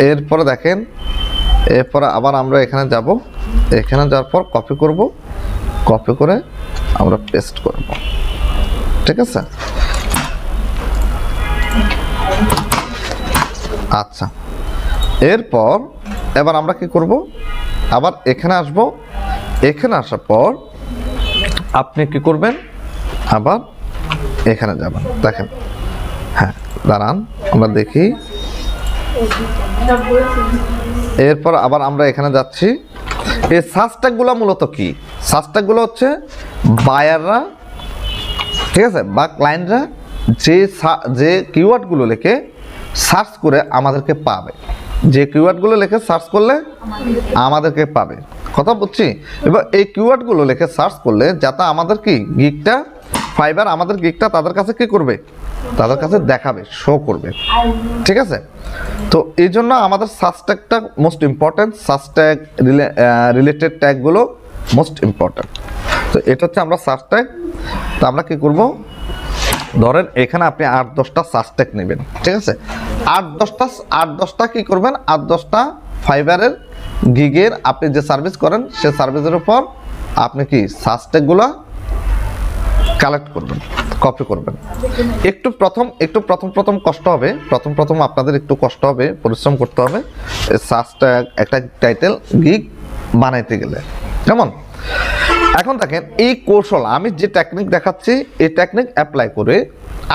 এরপরে দেখেন, এরপরে আবার আমরা এখানে যাব, এখানে যাওয়ার পর কপি করব, কপি করে আমরা পেস্ট করব, ঠিক আছে। আচ্ছা, এরপর এবার আমরা কি করব, আবার এখানে আসব, এখানে আসার পর আপনি কি করবেন, আবার এখানে যাবেন, দেখেন, হ্যাঁ দাঁড়ান আমরা দেখি। এরপর আবার আমরা এখানে যাচ্ছি। এই সার্চ ট্যাগগুলো মূলত কি, সার্চ ট্যাগগুলো হচ্ছে বায়াররা, ঠিক আছে, বা ক্লায়েন্টরা যে কিওয়ার্ডগুলো লিখে সার্চ করে আমাদেরকে পাবে, যে কিওয়ার্ডগুলো লিখে সার্চ করলে আমাদেরকে পাবে, কথা বুঝছি। এবার এই কিওয়ার্ডগুলো লিখে সার্চ করলে যাতে আমাদের কি গিগটা ফাইবার, আমাদের গিগটা তাদের কাছে কি করবে, তাদের কাছে দেখাবে, শো করবে, ঠিক আছে। তো এই জন্য আমাদের সার্চ ট্যাগটা most important, search tag related ট্যাগগুলো মোস্ট ইম্পর্ট্যান্ট। তো এটা হচ্ছে আমরা সার্চ ট্যাগ। তো আমরা কি করব, ধরেন এখানে আপনি 8-10টা সার্চ ট্যাগ নেবেন, ঠিক আছে? 8-10টা কি করবেন, 8-10টা ফাইবারের গিগের আপনি যে সার্ভিস করেন সে সার্ভিসের উপর আপনি কি সার্চ ট্যাগগুলো কালেক্ট করবেন, কপি করবেন। একটু প্রথম কষ্ট হবে, প্রথম আপনাদের একটু কষ্ট হবে, পরিশ্রম করতে হবে সার্চ ট্যাগ একটা টাইটেল গিগ বানাইতে গেলে। কেমন? এখন দেখেন এই কৌশল আমি যে টেকনিক দেখাচ্ছি এই টেকনিক অ্যাপ্লাই করে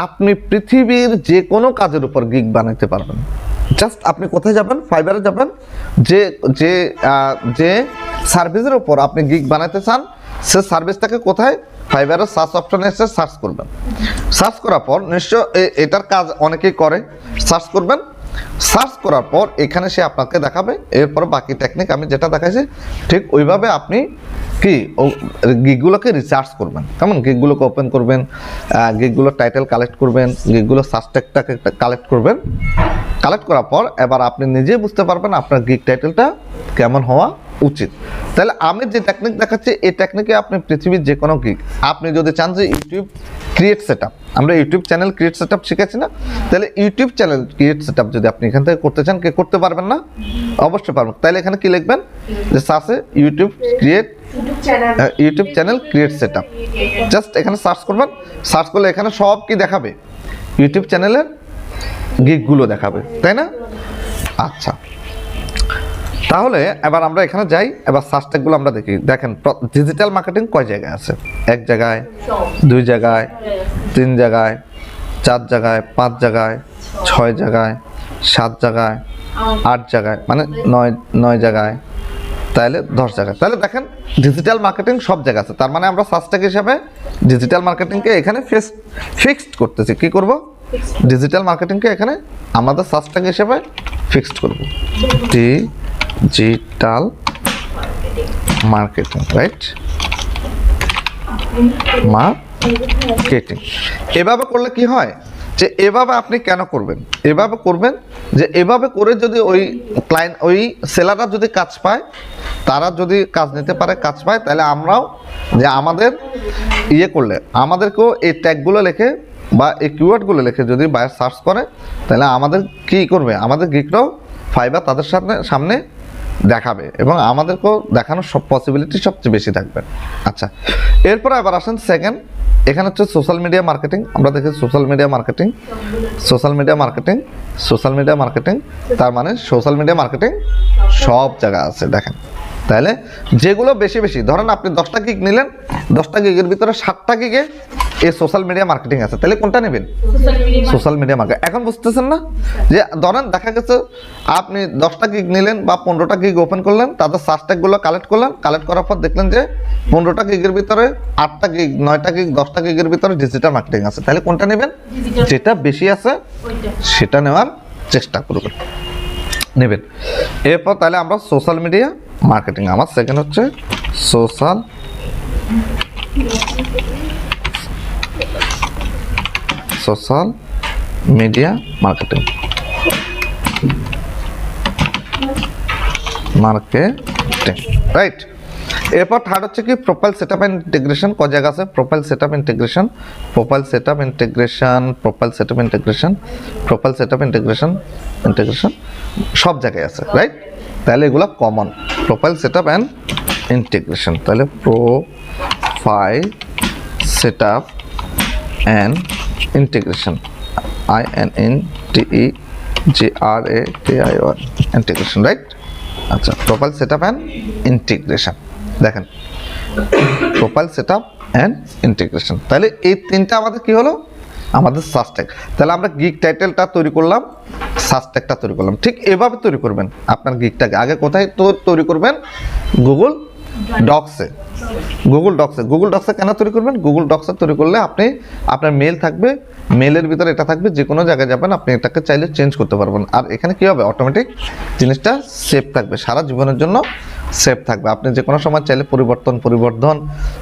আপনি পৃথিবীর যে কোনো কাজের উপর গিগ বানাইতে পারবেন। জাস্ট আপনি কোথায় যাবেন, ফাইবারে যাবেন, যে যে যে সার্ভিসের উপর আপনি গিগ বানাতে চান সে সার্ভিসটাকে কোথায়, ফাইবারের সার্চ অপশনে এসে সার্চ করবেন। সার্চ করার পর নিশ্চয় এটার কাজ অনেকেই করে, সার্চ করবেন। সার্চ করার পর এখানে সে আপনাকে দেখাবে। এরপর বাকি টেকনিক আমি যেটা দেখাইছি ঠিক ওইভাবে আপনি কি গিগগুলোকে রিসার্চ করবেন। কেমন? গিগগুলোকে ওপেন করবেন, গিগগুলোর টাইটেল কালেক্ট করবেন, গিগগুলোর সার্চ ট্যাগটাকে কালেক্ট করবেন। কালেক্ট করার পর এবার আপনি নিজেই বুঝতে পারবেন আপনার গিগ টাইটেলটা কেমন হওয়া উচিত। তাহলে আমি যে টেকনিক দেখাচ্ছি এই টেকনিকে আপনি পৃথিবীর যে কোনো গিগ, আপনি যদি চান যে ইউটিউব ক্রিয়েট সেটআপ, আমরা ইউটিউব চ্যানেল ক্রিয়েট সেটআপ শিখেছি না, তাহলে ইউটিউব চ্যানেল ক্রিয়েট সেটআপ যদি আপনি এখান থেকে করতে চান, কে করতে পারবেন না? অবশ্যই পারবেন। তাহলে এখানে কি লিখবেন, যে সার্চে YouTube channel create setup, just এখানে সার্চ করবেন। সার্চ করলে এখানে সব কি দেখাবে, ইউটিউব চ্যানেলের গিগগুলো দেখাবে, তাই না? আচ্ছা, তাহলে এবার আমরা এখানে যাই, এবার সার্চ ট্যাগগুলো আমরা দেখি। দেখেন ডিজিটাল মার্কেটিং কয় জায়গায় আছে, 1 জায়গায়, 2 জায়গায়, 3 জায়গায়, 4 জায়গায়, 5 জায়গায়, 6 জায়গায়, 7 জায়গায়, 8 জায়গায়, মানে 9 জায়গায়, তাহলে 10 জায়গায়। তাহলে দেখেন ডিজিটাল মার্কেটিং সব জায়গায় আছে। তার মানে আমরা সার্চ ট্যাগ হিসাবে ডিজিটাল মার্কেটিংকে এখানে ফিক্সড করতেছি। কি করব, ডিজিটাল মার্কেটিংকে এখানে আমাদের সার্চ ট্যাগ হিসেবে ফিক্সড করব, ডিজিটাল মার্কেটিং, রাইট? মার্কেটিং। এভাবে করলে কি হয়, যে এভাবে আপনি কেন করবেন, এভাবে করবেন যে এভাবে করে যদি ওই ক্লায়েন্ট, ওই সেলাররা যদি কাজ পায়, তারা যদি কাজ নিতে পারে, কাজ পায়, তাহলে আমরাও যে আমাদের ইয়ে করলে আমাদেরকেও এই ট্যাগগুলো লিখে বা এই কিওয়ার্ডগুলো লিখে যদি বায়ার সার্চ করে, তাহলে আমাদের কি করবে, আমাদের গিগটাও ফাইবার তাদের সামনে দেখাবে এবং আমাদেরকেও দেখানোর সব পসিবিলিটি সবচেয়ে বেশি থাকবে। আচ্ছা, এরপর আবার আসেন সেকেন্ড, এখানে হচ্ছে সোশ্যাল মিডিয়া মার্কেটিং। আমরা দেখি সোশ্যাল মিডিয়া মার্কেটিং, তার মানে সোশ্যাল মিডিয়া মার্কেটিং সব জায়গায় আছে। দেখেন, তাহলে যেগুলো বেশি ধরেন আপনি 10টা গিগ নিলেন, 10টা গিগের ভিতরে 7টা গিগে এই সোশ্যাল মিডিয়া মার্কেটিং আছে, তাহলে কোনটা নেবেন? Social media marketing. এখন বুঝতেছেন না, যে ধরেন দেখা গেছে আপনি 10টা গিগ নিলেন বা 15টা গিগ ওপেন করলেন, তাদের সার্চ ট্যাগগুলো কালেক্ট করলেন, কালেক্ট করার পর দেখলেন যে 15টা গিগের ভিতরে 8টা গিগ, 9টা গিগ, 10টা গিগের ভিতরে ডিজিটাল মার্কেটিং আছে, তাহলে কোনটা নেবেন? যেটা বেশি আছে সেটা নেওয়ার চেষ্টা করবেন, নেবেন। এরপর তাহলে আমরা সোশ্যাল মিডিয়া মার্কেটিং, আমার সেকেন্ড হচ্ছে সোশ্যাল মিডিয়া মার্কেটিং, রাইট? এরপর থার্ড হচ্ছে কি প্রোফাইল সেটআপ এন্ড ইন্টিগ্রেশন। ক জায়গা আছে? প্রোফাইল সেটআপ ইন্টিগ্রেশন সব জায়গায় আছে, রাইট? তাহলে এগুলো common, profile setup and integration. তাহলে profile setup and integration, INTEGRATION, integration, right? আচ্ছা, প্রোফাইল সেটআপ এন্ড ইন্টিগ্রেশন। দেখেন, প্রোফাইল সেটআপ এন্ড ইন্টিগ্রেশন, তাহলে এই তিনটা আমাদের কি হলো, আমাদের সার্চ ট্যাগ। তাহলে আমরা গিগ টাইটেলটা তৈরি করলাম, সার্চ ট্যাগটা তৈরি করলাম। ঠিক এভাবে তৈরি করবেন আপনার গিগটাকে। আগে কোথায় তৈরি করবেন? গুগল ডক্সে কেন তৈরি করবেন? গুগল ডক্সে তৈরি করলে আপনি আপনার মেল থাকবে, মেলের ভিতরে এটা থাকবে, যে কোনো জায়গায় যাবেন আপনি এটাকে চাইলে চেঞ্জ করতে পারবেন। আর এখানে কি হবে, অটোমেটিক জিনিসটা সেভ থাকবে, সারা জীবনের জন্য সেভ থাকবে। আপনি যে কোনো সময় চাইলে পরিবর্তন,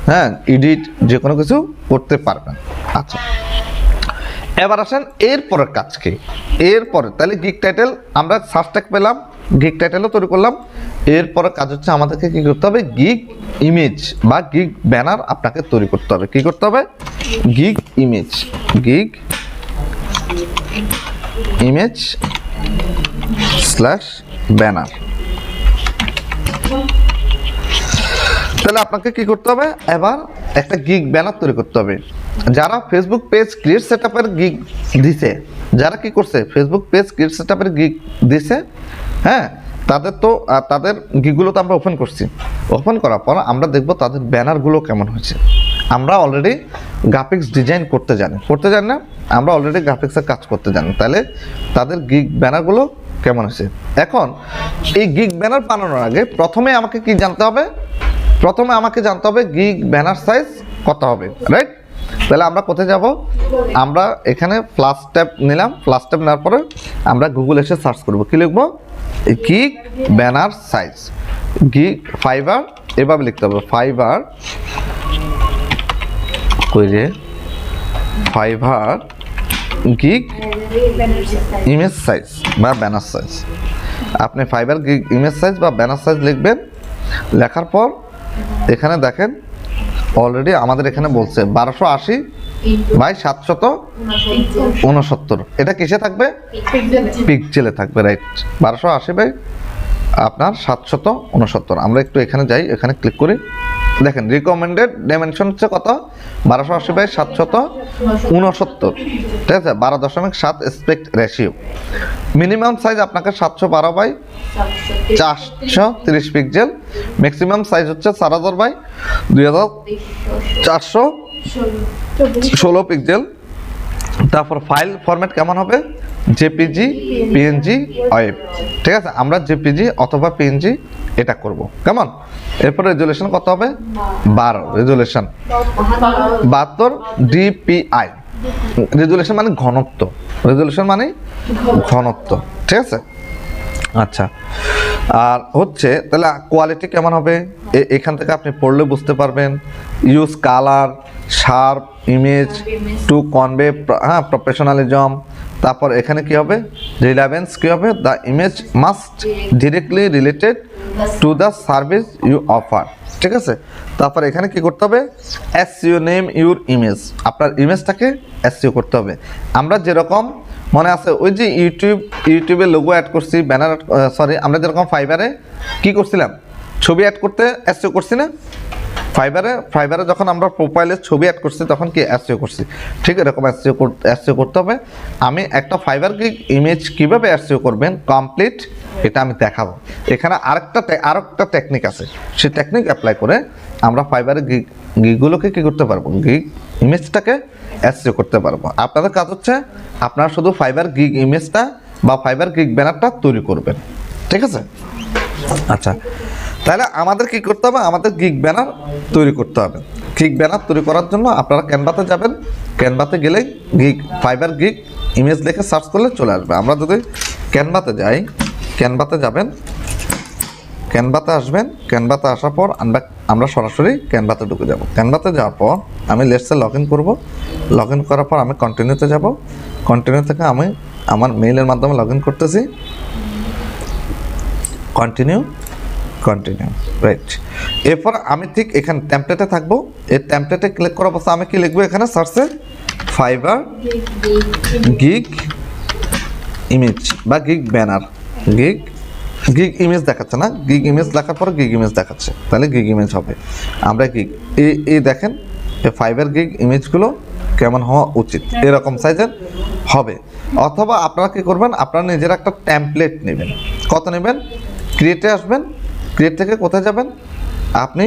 হ্যাঁ, এডিট, যে কোনো কিছু করতে পারবেন। আচ্ছা, এবার আসেন এরপরের কাজ কি। এরপরে তাহলে গিগ টাইটেল আমরা সার্চ ট্যাগ পেলাম, গিগ টাইটেলও তৈরি করলাম। এরপরে কাজ হচ্ছে আমাদেরকে কি করতে হবে, গিগ ইমেজ বা গিগ ব্যানার আপনাকে তৈরি করতে হবে। কি করতে হবে, গিগ ইমেজ স্ল্যাশ ব্যানার। তাহলে আপনাকে কি করতে হবে, এবার একটা গিগ ব্যানার তৈরি করতে হবে। যারা ফেসবুক পেজ ক্রিয়েট সেটআপের গিগ দিছে, যারা কি করছে ফেসবুক পেজ ক্রিয়েট সেটআপের গিগ দিছে, হ্যাঁ, তাদের তো তাদের গিগুলো তো আমরা ওপেন করছি। ওপেন করার পর আমরা দেখব তাদের ব্যানারগুলো কেমন হয়েছে। আমরা অলরেডি গ্রাফিক্স ডিজাইন করতে জানি না, আমরা অলরেডি গ্রাফিক্সের কাজ করতে জানি। তাহলে তাদের গিগ ব্যানারগুলো কেমন হয়েছে। এখন এই গিগ ব্যানার বানানোর আগে প্রথমে আমাকে কি জানতে হবে, গিগ ব্যানার সাইজ কত হবে, রাইট? তাহলে আমরা কোথায় যাব, আমরা এখানে প্লাস ট্যাব নিলাম। প্লাস ট্যাব নেওয়ার পরে আমরা গুগল এসে সার্চ করব, কি লিখবো, gig banner size, gig fibre, এভাবে লিখতে হবে ফাইবার গিগ ইমেজ সাইজ বা ব্যানার সাইজ। আপনি ফাইবার গিগ ইমেজ সাইজ বা ব্যানার সাইজ লিখবেন। লেখার পর এখানে দেখেন অলরেডি আমাদের এখানে বলছে 1280 বাই 769। এটা কিসে থাকবে, পিক্সেলে থাকবে, রাইট? 1280 বাই আপনার 769। আমরা একটু এখানে যাই, এখানে ক্লিক করি। দেখেন রিকমেন্ডেড ডাইমেনশন হচ্ছে কত, 1280 বাই 769, ঠিক আছে, 12.7 অ্যাসপেক্ট রেশিও। মিনিমাম সাইজ আপনাকে 712 বাই 430 পিক্সেল। ম্যাক্সিমাম সাইজ হচ্ছে 4000 বাই 2416 পিক্সেল। তারপর ফাইল ফরম্যাট কেমন হবে, জেপিজি, পিএনজি, ওয়েব, ঠিক আছে। আমরা জেপিজি অথবা পিএনজি এটা করব, কেমন। এরপর রেজুলেশন কত হবে, 12, রেজুলেশন 72 ডিপিআই। রেজুলেশন মানে ঘনত্ব, ঠিক আছে। আচ্ছা, আর হচ্ছে তাহলে কোয়ালিটি কেমন হবে, এখান থেকে আপনি পড়লে বুঝতে পারবেন। Use colour, sharp image to convey professionalism. তারপর এখানে কি হবে, রিলেভেন্স কি হবে, the image must directly related to the service you offer, ঠিক আছে। তারপর এখানে কি করতে হবে, এসইও নেম ইউর ইমেজ, আপনার ইমেজটাকে এসইও করতে হবে। আমরা যেরকম মনে আছে ওই যে ইউটিউবে লোগো অ্যাড করছি, ব্যানার, আমরা যেরকম ফাইবারে কি করছিলাম, ছবি অ্যাড করতে এসইও করছি না, ফাইবারে যখন আমরা প্রোফাইলে ছবি অ্যাড করছি তখন কি এসইও করছি, ঠিক এরকম এসইও করতে হবে। আমি একটা ফাইবার গিগ ইমেজ কিভাবে এসইও করবেন কমপ্লিট, এটা আমি দেখাবো। এখানে আরেকটা টেকনিক আছে, সেই টেকনিক অ্যাপ্লাই করে আমরা ফাইবারের গিগুলোকে কি করতে পারবো, গিগ ইমেজটাকে এসইও করতে পারবো। আপনাদের কাজ হচ্ছে আপনারা শুধু ফাইবার গিগ ইমেজটা বা ফাইবার গিগ ব্যানারটা তৈরি করবেন, ঠিক আছে। আচ্ছা, তাহলে আমাদের কি করতে হবে, আমাদের গিগ ব্যানার তৈরি করতে হবে। গিগ ব্যানার তৈরি করার জন্য আপনারা ক্যানভাতে যাবেন, ক্যানভাতে গেলেই ফাইবার গিগ ইমেজ লিখে সার্চ করলে চলে আসবে। আমরা যদি ক্যানভাতে যাই, ক্যানভাতে যাবেন, ক্যানভাতে আসবেন, ক্যানভাতে আসার পর আমরা সরাসরি ক্যানভাতে ঢুকে যাব। ক্যানভাতে যাওয়ার পর আমি লেটসে লগ ইন করবো। লগ ইন করার পর আমি কন্টিনিউতে যাব। কন্টিনিউ থেকে আমি আমার মেইলের মাধ্যমে লগ ইন করতেছি। Continue, right. এরপর আমি ঠিক এখানে টেমপ্লেটে থাকবো। এই টেমপ্লেটে ক্লিক করার পর আমি কি লিখবো, এখানে সার্চে ফাইবার গিগ ইমেজ বা গিগ ব্যানার, গিগ ইমেজ দেখাচ্ছে না, গিগ ইমেজ লেখার পর গিগ ইমেজ দেখাচ্ছে, তাহলে গিগ ইমেজ হবে। আমরা গিগ এই দেখেন এই ফাইবার গিগ ইমেজগুলো কেমন হওয়া উচিত, এরকম সাইজের হবে। অথবা আপনারা কি করবেন, আপনারা নিজের একটা টেমপ্লেট নেবেন। কত নেবেন, ক্রিয়েটে আসবেন, ক্রিয়েট থেকে কোথায় যাবেন, আপনি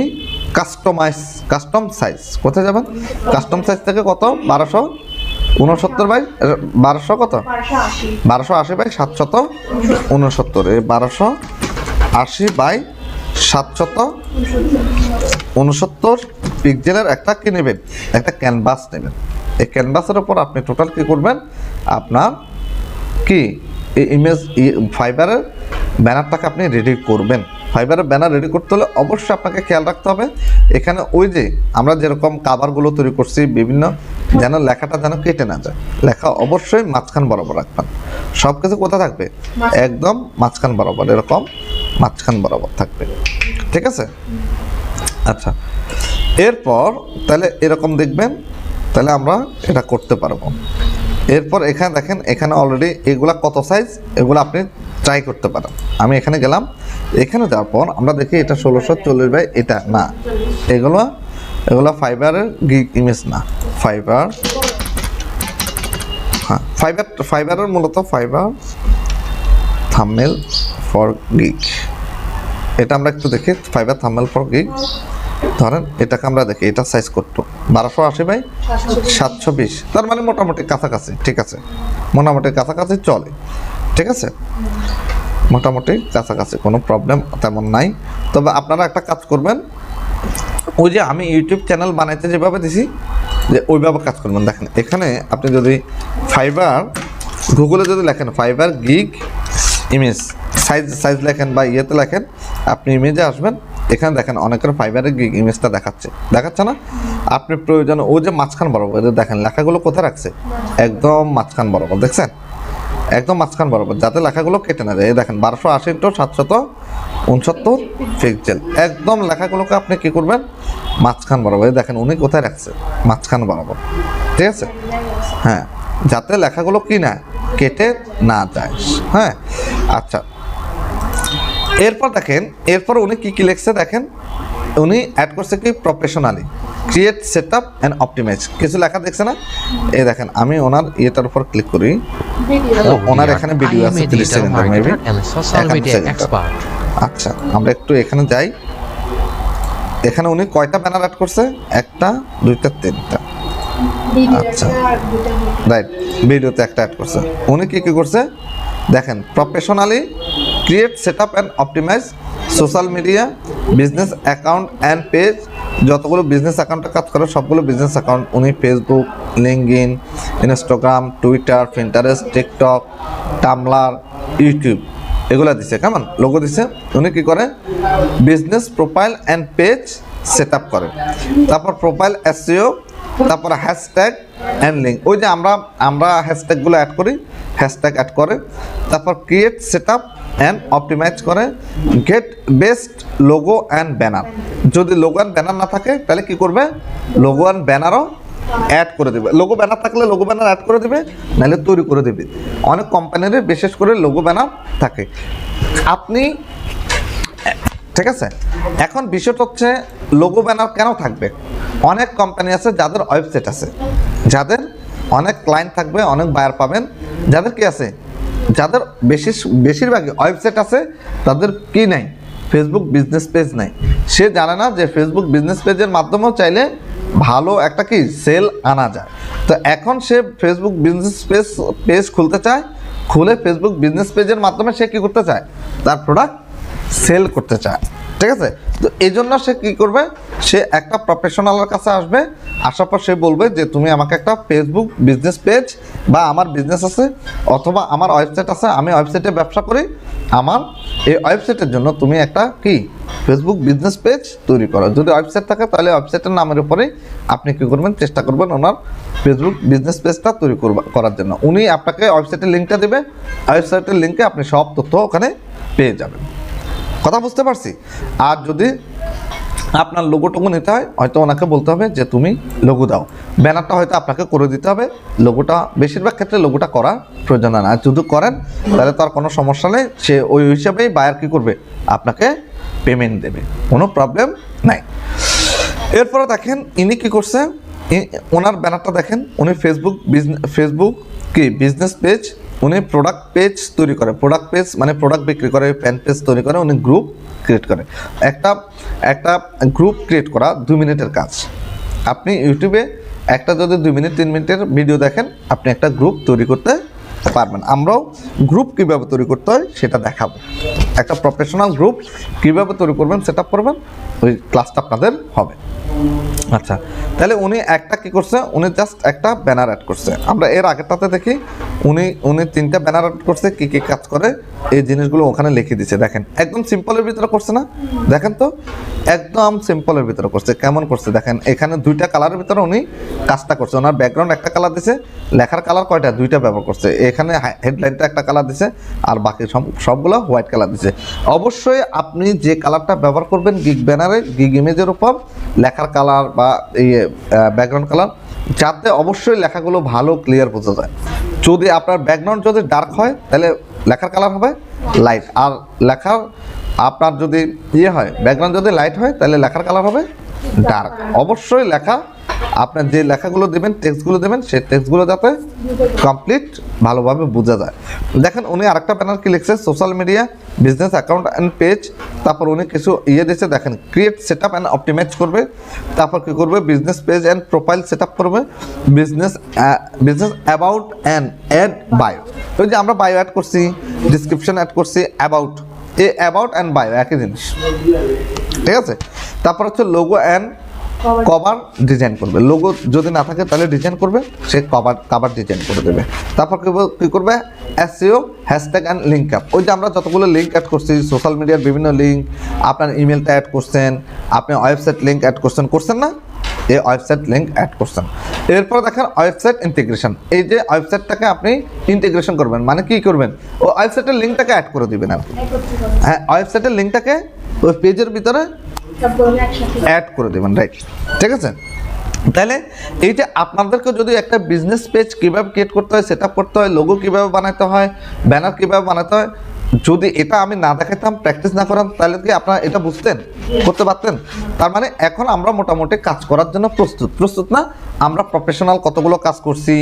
কাস্টম সাইজ, কোথায় যাবেন, কাস্টম সাইজ থেকে কত 1269 বাই 1200 কত 1280 বাই 769, এই 1280 বাই 769 পিক্সেলের একটা কি নেবেন, একটা ক্যানভাস নেবেন। এই ক্যানভাসের উপর আপনি টোটাল কি করবেন, আপনার কি এই ইমেজ ফাইবারের ব্যানারটাকে আপনি রেডি করবেন। ফাইবারের ব্যানার রেডি করতে হলে অবশ্যই আপনাকে খেয়াল রাখতে হবে, এখানে ওই যে আমরা যেরকম কাভারগুলো তৈরি করছি বিভিন্ন, যেন লেখাটা যেন কেটে না যায়, লেখা অবশ্যই মাঝখান বরাবর রাখবেন। সব কিছু কোথায় থাকবে, একদম মাঝখান বরাবর, এরকম মাঝখান বরাবর থাকবে, ঠিক আছে। আচ্ছা, এরপর তাহলে এরকম দেখবেন, তাহলে আমরা এটা করতে পারবো। এরপর এখানে দেখেন, এখানে অলরেডি এগুলা কত সাইজ, এগুলো আপনি ট্রাই করতে পারেন। আমি এখানে গেলাম, এখানে যাওয়ার পর আমরা দেখি এটা 1640 বাই এটা না, এগুলো ফাইবারের গিগ ইমেজ না, ফাইবার, হ্যাঁ ফাইবারের মূলত ফাইবার থাম্বনেল ফর গিগ। এটা আমরা একটু দেখি, ফাইবার থাম্বনেল ফর গিগ, ধরেন এটাকে আমরা দেখি, এটা সাইজ করত 1280 বাই 720, তার মানে মোটামুটি কাছাকাছি, ঠিক আছে, মোটামুটি কাছাকাছি চলে, ঠিক আছে, মোটামুটি কাছাকাছি, কোনো প্রবলেম তেমন নাই। তবে আপনারা একটা কাজ করবেন, ওই যে আমি ইউটিউব চ্যানেল বানাইতে যেভাবে দিছি যে ওইভাবে কাজ করবেন। দেখেন এখানে আপনি যদি ফাইবার গুগলে যদি লেখেন ফাইবার গিগ ইমেজ সাইজ লেখেন বা ইয়েতে লেখেন, আপনি ইমেজে আসবেন, এখানে দেখেন অনেকের ফাইবারের গিগ ইমেজটা দেখাচ্ছে না। আপনি প্রয়োজনে ওই যে মাঝখান বরাবর দেখেন লেখাগুলো কোথায় রাখছে, একদম মাঝখান বরাবর, দেখছেন একদম মাঝখান বরাবর, যাতে লেখাগুলো কেটে না যায়। এই দেখেন 1280 × 769 পিক্সেল, একদম লেখাগুলোকে আপনি কি করবেন, মাঝখান বরাবর। এই দেখেন উনি কোথায় রাখছে, মাঝখান বরাবর, ঠিক আছে, হ্যাঁ, যাতে লেখাগুলো কি না কেটে না যায়, হ্যাঁ। আচ্ছা, এরপর দেখেন, এরপর উনি কি লিখছে দেখেন, উনি অ্যাড করছে কি professionally create setup and optimise, কিছু লেখা দেখছে না, এই দেখেন আমি ওনার ইয়েটার উপর ক্লিক করি, ওনার এখানে ভিডিও আছে 30 সেকেন্ডের মেবি। আচ্ছা, আমরা একটু এখানে যাই, এখানে উনি কয়টা ব্যানার অ্যাড করছে, 1টা 2টা 3টা, আচ্ছা রাইট, ভিডিওতে একটা অ্যাড করছে। উনি কি করছে দেখেন, professionally create setup and optimise social media business account and page, যতগুলো বিজনেস অ্যাকাউন্টে কাজ করে সবগুলো বিজনেস অ্যাকাউন্ট উনি Facebook, LinkedIn, Instagram, Twitter, Pinterest, TikTok, Tumblr, YouTube এগুলো দিছে, কেমন লোগো দিছে। উনি কি করে business profile and page set up করে, তারপর প্রোফাইল এসইও, তারপর হ্যাশট্যাগ অ্যান্ড লিঙ্ক, ওই যে আমরা হ্যাশট্যাগুলো অ্যাড করি, হ্যাশট্যাগ অ্যাড করে, তারপর ক্রিয়েট সেটআপ অ্যান্ড অপটিমাইজ করে, gate best logo and banner, যদি লোগো অ্যান্ড ব্যানার না থাকে তাহলে কি করবে, লোগো অ্যান্ড ব্যানারও অ্যাড করে দেবে, লোগো ব্যানার থাকলে লোগো ব্যানার অ্যাড করে দেবে, নাহলে তৈরি করে দেবে। অনেক কোম্পানির বিশেষ করে লোগো ব্যানার থাকে, আপনি, ঠিক আছে। এখন বিষয়টা হচ্ছে লোগো ব্যানার কেন থাকবে, অনেক কোম্পানি আছে যাদের ওয়েবসাইট আছে, যাদের অনেক ক্লায়েন্ট থাকবে, অনেক বায়ার পাবেন, যাদের কি আছে, যাদের বেশিরভাগই ওয়েবসাইট আছে, তাদের কি নাই, ফেসবুক বিজনেস পেজ নাই। সে জানে না যে ফেসবুক বিজনেস পেজের মাধ্যমেও চাইলে ভালো একটা কি সেল আনা যায়। তো এখন সে ফেসবুক বিজনেস পেজ খুলতে চায়, খুলে ফেসবুক বিজনেস পেজের মাধ্যমে সে কি করতে চায়, তার প্রোডাক্ট সেল করতে চায়, ঠিক আছে। তো এই জন্য সে কী করবে, সে একটা প্রফেশনালের কাছে আসবে, আসার পর সে বলবে যে তুমি আমাকে একটা ফেসবুক বিজনেস পেজ বা আমার বিজনেস আছে অথবা আমার ওয়েবসাইট আছে, আমি ওয়েবসাইটে ব্যবসা করি, আমার এই ওয়েবসাইটের জন্য তুমি একটা কি ফেসবুক বিজনেস পেজ তৈরি করো। যদি ওয়েবসাইট থাকে তাহলে ওয়েবসাইটের নামের উপরেই আপনি কী করবেন, চেষ্টা করবেন ওনার ফেসবুক বিজনেস পেজটা তৈরি করার জন্য। উনি আপনাকে ওয়েবসাইটের লিঙ্কটা দেবে, ওয়েবসাইটের লিঙ্কে আপনি সব তথ্য ওখানে পেয়ে যাবেন। কথা বুঝতে পারছি। আর যদি আপনার লোগোটুকু নিতে হয়, হয়তো ওনাকে বলতে হবে যে তুমি লোগো দাও, ব্যানারটা হয়তো আপনাকে করে দিতে হবে, লোগোটা বেশিরভাগ ক্ষেত্রে লোগোটা করা প্রয়োজন না, যদি করেন তাহলে তার কোনো সমস্যা নেই, সে ওই হিসাবেই বায়ার কী করবে, আপনাকে পেমেন্ট দেবে, কোনো প্রবলেম নাই। এরপরে দেখেন ইনি কী করছে, ওনার ব্যানারটা দেখেন, উনি ফেসবুক কি বিজনেস পেজ, উনি প্রোডাক্ট পেজ তৈরি করে, প্রোডাক্ট পেজ মানে প্রোডাক্ট বিক্রি করে, ফ্যান পেজ তৈরি করে, উনি গ্রুপ ক্রিয়েট করে। একটা গ্রুপ ক্রিয়েট করা 2 মিনিটের কাজ। আপনি ইউটিউবে একটা যদি 2 মিনিট 3 মিনিটের ভিডিও দেখেন, আপনি একটা গ্রুপ তৈরি করতে পারবেন। আমরাও গ্রুপ কীভাবে তৈরি করতে হয় সেটা দেখাবো, একটা প্রফেশনাল গ্রুপ কীভাবে তৈরি করবেন, সেট আপ করবেন, ওই ক্লাসটা আপনাদের হবে। আচ্ছা, তাহলে উনি একটা কি করছে, উনি জাস্ট একটা ব্যানার অ্যাড করছে। আমরা এর আগেরটাতে দেখি উনি 3টা ব্যানার অ্যাড করছে, কি কি কাজ করে এই জিনিসগুলো ওখানে লিখে দিচ্ছে। দেখেন একদম সিম্পলের ভিতরে করছে না, দেখেন তো একদম সিম্পলের ভিতরে করছে। কেমন করছে দেখেন, এখানে 2টা কালারের ভিতরে উনি কাজটা করছে। ওনার ব্যাকগ্রাউন্ড একটা কালার দিছে, লেখার কালার কয়টা, 2টা ব্যবহার করছে। এখানে হেডলাইনটা একটা কালার দিছে, আর বাকি সবগুলো হোয়াইট কালার দিছে। অবশ্যই আপনি যে কালারটা ব্যবহার করবেন গিগ ব্যানারে, গিগ ইমেজের উপর লেখার কালার বা এই ব্যাকগ্রাউন্ড কালার, যাতে অবশ্যই লেখাগুলো ভালো ক্লিয়ার বোঝা যায়। যদি আপনার ব্যাকগ্রাউন্ড যদি ডার্ক হয় তাহলে লেখার কালার হবে লাইট, আর লেখার আপনার যদি হয় ব্যাকগ্রাউন্ড যদি লাইট হয় তাহলে লেখার কালার হবে ডার্ক। অবশ্যই লেখা আপনার যে লেখাগুলো দেবেন, টেক্সটগুলো দেবেন, সেই টেক্সটগুলো যাতে কমপ্লিট ভালোভাবে বোঝা যায়। দেখেন উনি আরেকটা ব্যানার কি লিখছে, social media business account and page. তারপর উনি কিছু দিয়েছে, দেখেন create set up and optimise করবে। তারপর কি করবে, business page and profile set up করবে, business about and add bio. ওই যে আমরা বায়ো অ্যাড করছি, ডিসক্রিপশন অ্যাড করছি, অ্যাবাউট অ্যাবাউট অ্যান্ড বায়ো একই জিনিস, ঠিক আছে। তারপর হচ্ছে লোগো অ্যান্ড কভার ডিজাইন করবে। লোগো যদি না থাকে তাহলে ডিজাইন করবে, সে কভার ডিজাইন করে দেবে। তারপর কি করবে, SEO hashtag and link up. ওই যে আমরা যতগুলো লিঙ্ক অ্যাড করছি, সোশ্যাল মিডিয়ার বিভিন্ন লিঙ্ক, আপনার ইমেলটা অ্যাড করছেন, আপনি ওয়েবসাইট লিঙ্ক অ্যাড করছেন না, এই ওয়েবসাইট লিঙ্ক অ্যাড করছেন। এরপর দেখেন ওয়েবসাইট ইন্টিগ্রেশন। এই যে ওয়েবসাইটটাকে আপনি ইন্টিগ্রেশন করবেন, মানে কি করবেন, ও ওয়েবসাইটের লিঙ্কটাকে অ্যাড করে দিবেন আর কি। হ্যাঁ, ওয়েবসাইটের লিঙ্কটাকে ওই পেজের ভিতরে অ্যাড করে দেবেন, রাইট, ঠিক আছে। তাহলে এই যে আপনাদেরকে যদি একটা বিজনেস পেজ কীভাবে ক্রিয়েট করতে হয়, সেট আপ করতে হয়, লোগো কীভাবে বানাতে হয়, ব্যানার কীভাবে বানাতে হয়, যদি এটা আমি না দেখাতাম, প্র্যাকটিস না করাম, তাহলে কি আপনারা এটা করতে পারতেন? তার মানে এখন আমরা মোটামুটি কাজ করার জন্য প্রস্তুত না। আমরা প্রফেশনাল কতগুলো কাজ করছি,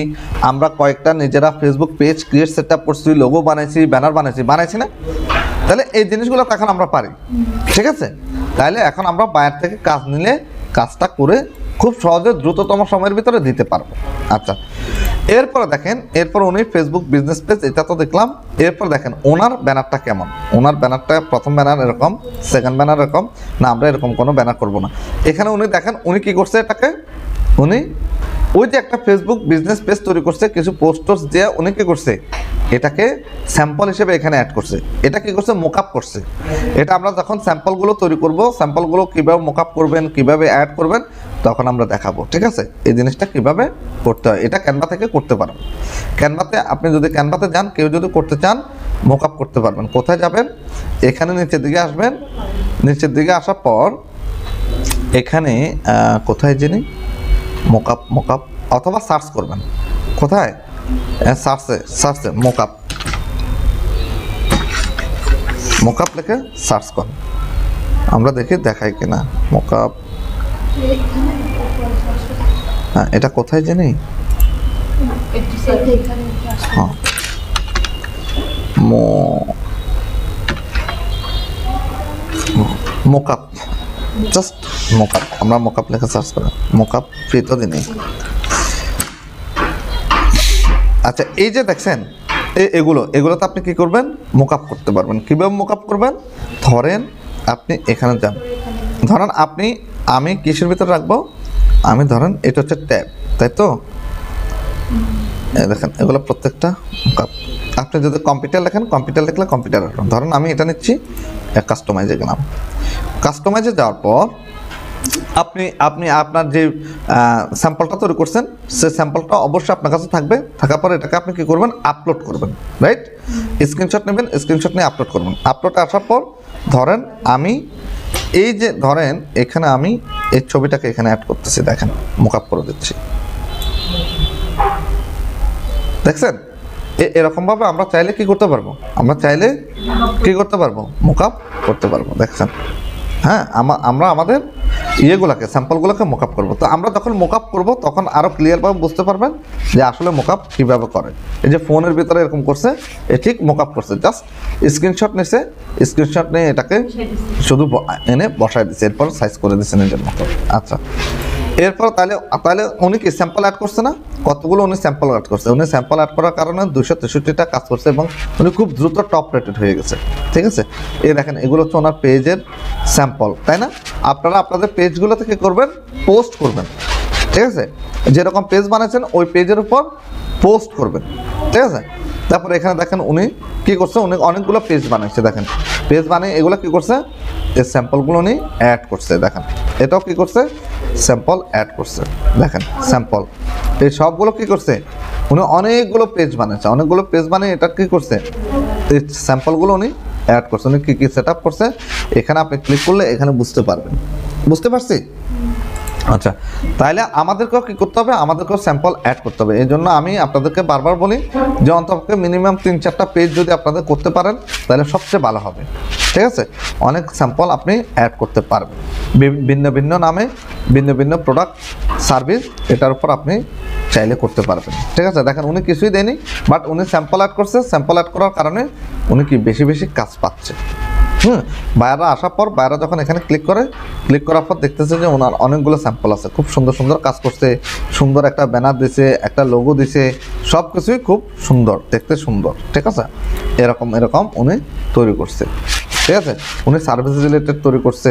আমরা কয়েকটা নিজেরা Facebook page create set up করছি, লোগো বানাইছি, ব্যানার বানাইছি না? তাহলে এই জিনিসগুলো তো এখন আমরা পারি, ঠিক আছে। তাহলে এখন আমরা বাইরে থেকে কাজ নিলে কাজটা করে খুব সহজে দ্রুততম সময়ের ভিতরে দিতে পারবো। আচ্ছা, এরপরে দেখেন, এরপর উনি ফেসবুক বিজনেস পেজ, এটা তো দেখলাম। এরপর দেখেন ওনার ব্যানারটা কেমন। ওনার ব্যানারটা প্রথম ব্যানার এরকম, সেকেন্ড ব্যানার এরকম না, আমরা এরকম কোনো ব্যানার করবো না। এখানে উনি দেখেন উনি কি করছে, এটাকে উনি ওই যে একটা ফেসবুক বিজনেস পেজ তৈরি করছে, কিছু পোস্টার্স দিয়ে উনি কি করছে, এটাকে স্যাম্পল হিসেবে এখানে অ্যাড করছে। এটা কি করছে, মোকআপ করছে। এটা আমরা যখন স্যাম্পলগুলো তৈরি করব, স্যাম্পলগুলো কীভাবে মোকআপ করবেন, কীভাবে অ্যাড করবেন, তখন আমরা দেখাবো, ঠিক আছে। এই জিনিসটা কিভাবে করতে হয় এটা ক্যানভা থেকে করতে পারবেন। ক্যানভাতে আপনি যদি ক্যানভাতে যান, কেউ যদি করতে চান মোকআপ করতে পারবেন। কোথায় যাবেন, এখানে নিচের দিকে আসবেন। নিচের দিকে আসার পর এখানে কোথায় জেনে মোকআপ অথবা সার্চ করবেন। কোথায়, সার্চে মোকআপ লিখে সার্চ করুন। আমরা দেখি দেখাই কিনা মোকআপ। হ্যাঁ, এটা কোথায় জানি, হ্যাঁ মোকআপ, জাস্ট মোকআপ। আমরা মোকআপ লেখা সার্চ করি, মোকআপ ফ্রি তো দিনই। আচ্ছা, এই যে দেখছেন এগুলোতে আপনি কি করবেন, মোকআপ করতে পারবেন। কীভাবে মোকআপ করবেন, ধরেন আপনি এখানে যান, ধরেন আমি কিসের ভিতরে রাখবো, আমি ধরেন এটা হচ্ছে ট্যাব, তাই তো। দেখেন এগুলো প্রত্যেকটা মোকআপ। আপনি যদি কম্পিউটার লেখেন, কম্পিউটার লিখলে কম্পিউটার রাখবেন। ধরেন আমি এটা নিচ্ছি, কাস্টমাইজে গেলাম। কাস্টমাইজে যাওয়ার পর আপনি আপনার যে স্যাম্পলটা তৈরি করছেন, সেই স্যাম্পলটা অবশ্যই আপনার কাছে থাকবে। থাকার পর এটাকে আপনি কী করবেন, আপলোড করবেন, রাইট। স্ক্রিনশট নেবেন, স্ক্রিনশট নিয়ে আপলোড করবেন। আপলোড আসার পর ধরেন এখানে আমি এই ছবিটাকে এখানে অ্যাড করতেছি, দেখেন মোকআপ করে দিচ্ছি, দেখছেন। এরকমভাবে আমরা চাইলে কি করতে পারবো, মোকআপ করতে পারবো, দেখছেন। হ্যাঁ, আমরা আমাদের ইয়েগুলোকে, স্যাম্পলগুলোকে মোকআপ করবো। তো আমরা যখন মোকআপ করবো তখন আরও ক্লিয়ারভাবে বুঝতে পারবেন যে আসলে মোকআপ কীভাবে করে। এই যে ফোনের ভিতরে এরকম করছে, ঠিক মোকআপ করছে, জাস্ট স্ক্রিনশট নিছে, স্ক্রিনশট নিয়ে এটাকে শুধু এনে বসায় দিচ্ছে, এরপর সাইজ করে দিচ্ছে নিজের মতো। আচ্ছা, এরপর তাহলে উনি কি স্যাম্পল অ্যাড করছে না? কতগুলো উনি স্যাম্পল অ্যাড করছে। উনি স্যাম্পল অ্যাড করার কারণে 263টা কাজ করছে এবং উনি খুব দ্রুত টপ রেটেড হয়ে গেছে। ঠিক আছে, এই দেখেন এগুলো হচ্ছে ওনার পেজের স্যাম্পল, তাই না? আপনারা আপনাদের পেজগুলো থেকে করবেন, পোস্ট করবেন। ঠিক আছে, যেরকম পেজ বানাচ্ছেন ওই পেজের উপর পোস্ট করবেন। ঠিক আছে, তারপর এখানে দেখেন উনি কি করছে, উনি অনেকগুলো পেজ বানাইছে। দেখেন পেজ বানিয়ে এগুলো কি করছে, এই স্যাম্পলগুলো উনি অ্যাড করছে। দেখেন এটাও কি করছে, স্যাম্পল অ্যাড করছে। দেখেন স্যাম্পল, এই সবগুলো কি করছে, উনি অনেকগুলো পেজ বানাইছে। অনেকগুলো পেজ বানিয়ে এটা কি করছে, এই স্যাম্পলগুলো উনি অ্যাড করছে। উনি কী কী সেট আপ করছে এখানে আপনি ক্লিক করলে এখানে বুঝতে পারবেন। বুঝতে পারছি? আচ্ছা, তাহলে আমাদেরকেও কী করতে হবে, আমাদেরকেও স্যাম্পল অ্যাড করতে হবে। এই জন্য আমি আপনাদেরকে বারবার বলি যে অন্তত মিনিমাম 3-4টা পেজ যদি আপনাদের করতে পারেন তাহলে সবচেয়ে ভালো হবে। ঠিক আছে, অনেক স্যাম্পল আপনি অ্যাড করতে পারবেন ভিন্ন ভিন্ন নামে, ভিন্ন ভিন্ন প্রোডাক্ট সার্ভিস, এটার উপর আপনি চাইলে করতে পারবেন। ঠিক আছে, দেখেন উনি কিছুই দেয়নি, বাট উনি স্যাম্পল অ্যাড করছে। স্যাম্পল অ্যাড করার কারণে উনি কি বেশি বেশি কাজ পাচ্ছে। বায়াররা আসার পর বায়াররা যখন এখানে ক্লিক করার পর দেখতেছে যে ওনার অনেকগুলো স্যাম্পল আছে, খুব সুন্দর সুন্দর কাজ করছে, সুন্দর একটা ব্যানার দিছে, একটা লোগো দিছে, সব কিছুই খুব সুন্দর, দেখতে সুন্দর। ঠিক আছে, এরকম উনি তৈরি করছে। ঠিক আছে, উনি সার্ভিস রিলেটেড তৈরি করছে,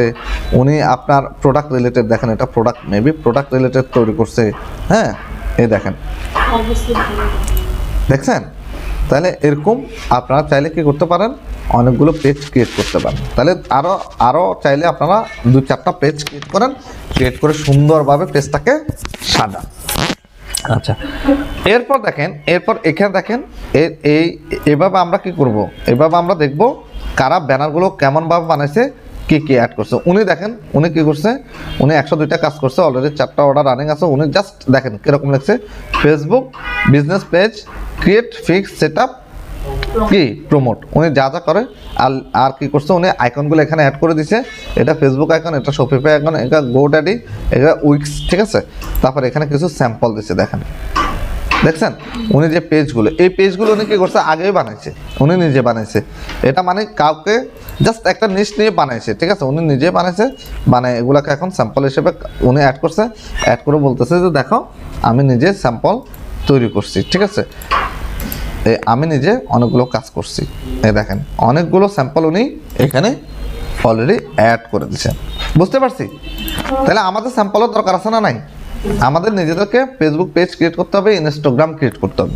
উনি আপনার প্রোডাক্ট রিলেটেড, দেখেন এটা প্রোডাক্ট, মেবি প্রোডাক্ট রিলেটেড তৈরি করছে। হ্যাঁ, এই দেখেন, দেখছেন? তাহলে এরকম আপনারা চাইলে কি করতে পারেন, অনেকগুলো পেজ ক্রিয়েট করতে পারেন। তাহলে আরও চাইলে আপনারা 2-4টা পেজ ক্রিয়েট করে সুন্দরভাবে পেজটাকে সাজান। আচ্ছা, এরপর এখানে দেখেন এইভাবে আমরা কি করব, এইভাবে আমরা দেখব কারা ব্যানারগুলো কেমনভাবে বানাইছে, কি অ্যাড করছে। উনি দেখেন উনি কি করছে, উনি 102টা কাজ করছে, অলরেডি 4টা অর্ডার রানিং আছে। উনি জাস্ট দেখেন কীরকম লিখছে, Facebook business page create, fix, set up, কি প্রমোট। উনি যা করে আর কি করছে, উনি আইকনগুলো এখানে অ্যাড করে দিছে। এটা ফেসবুক আইকন, এটা শপিফাই আইকন, এটা গোডাডি, এটা উইক্স। ঠিক আছে, তারপর এখানে কিছু স্যাম্পল দিছে। দেখছেন উনি যে পেজগুলো, এই পেজগুলো উনি কি করছে, আগেই বানাইছে, উনি নিজে বানাইছে। এটা মানে কাউকে জাস্ট একটা নিশ নিয়ে বানাইছে। ঠিক আছে, উনি নিজে বানাইছে, এগুলাকে এখন স্যাম্পল হিসেবে উনি অ্যাড করছে। অ্যাড করে বলতেছে যে দেখো আমি নিজে স্যাম্পল তৈরি করছি। ঠিক আছে, আমি নিজে অনেকগুলো কাজ করছি। এই দেখেন অনেকগুলো স্যাম্পল উনি এখানে অলরেডি অ্যাড করে দিয়েছেন। বুঝতে পারছি? তাহলে আমাদের স্যাম্পলের দরকার আছে না নাই? আমাদের নিজেদেরকে ফেসবুক পেজ ক্রিয়েট করতে হবে, ইনস্টাগ্রাম ক্রিয়েট করতে হবে।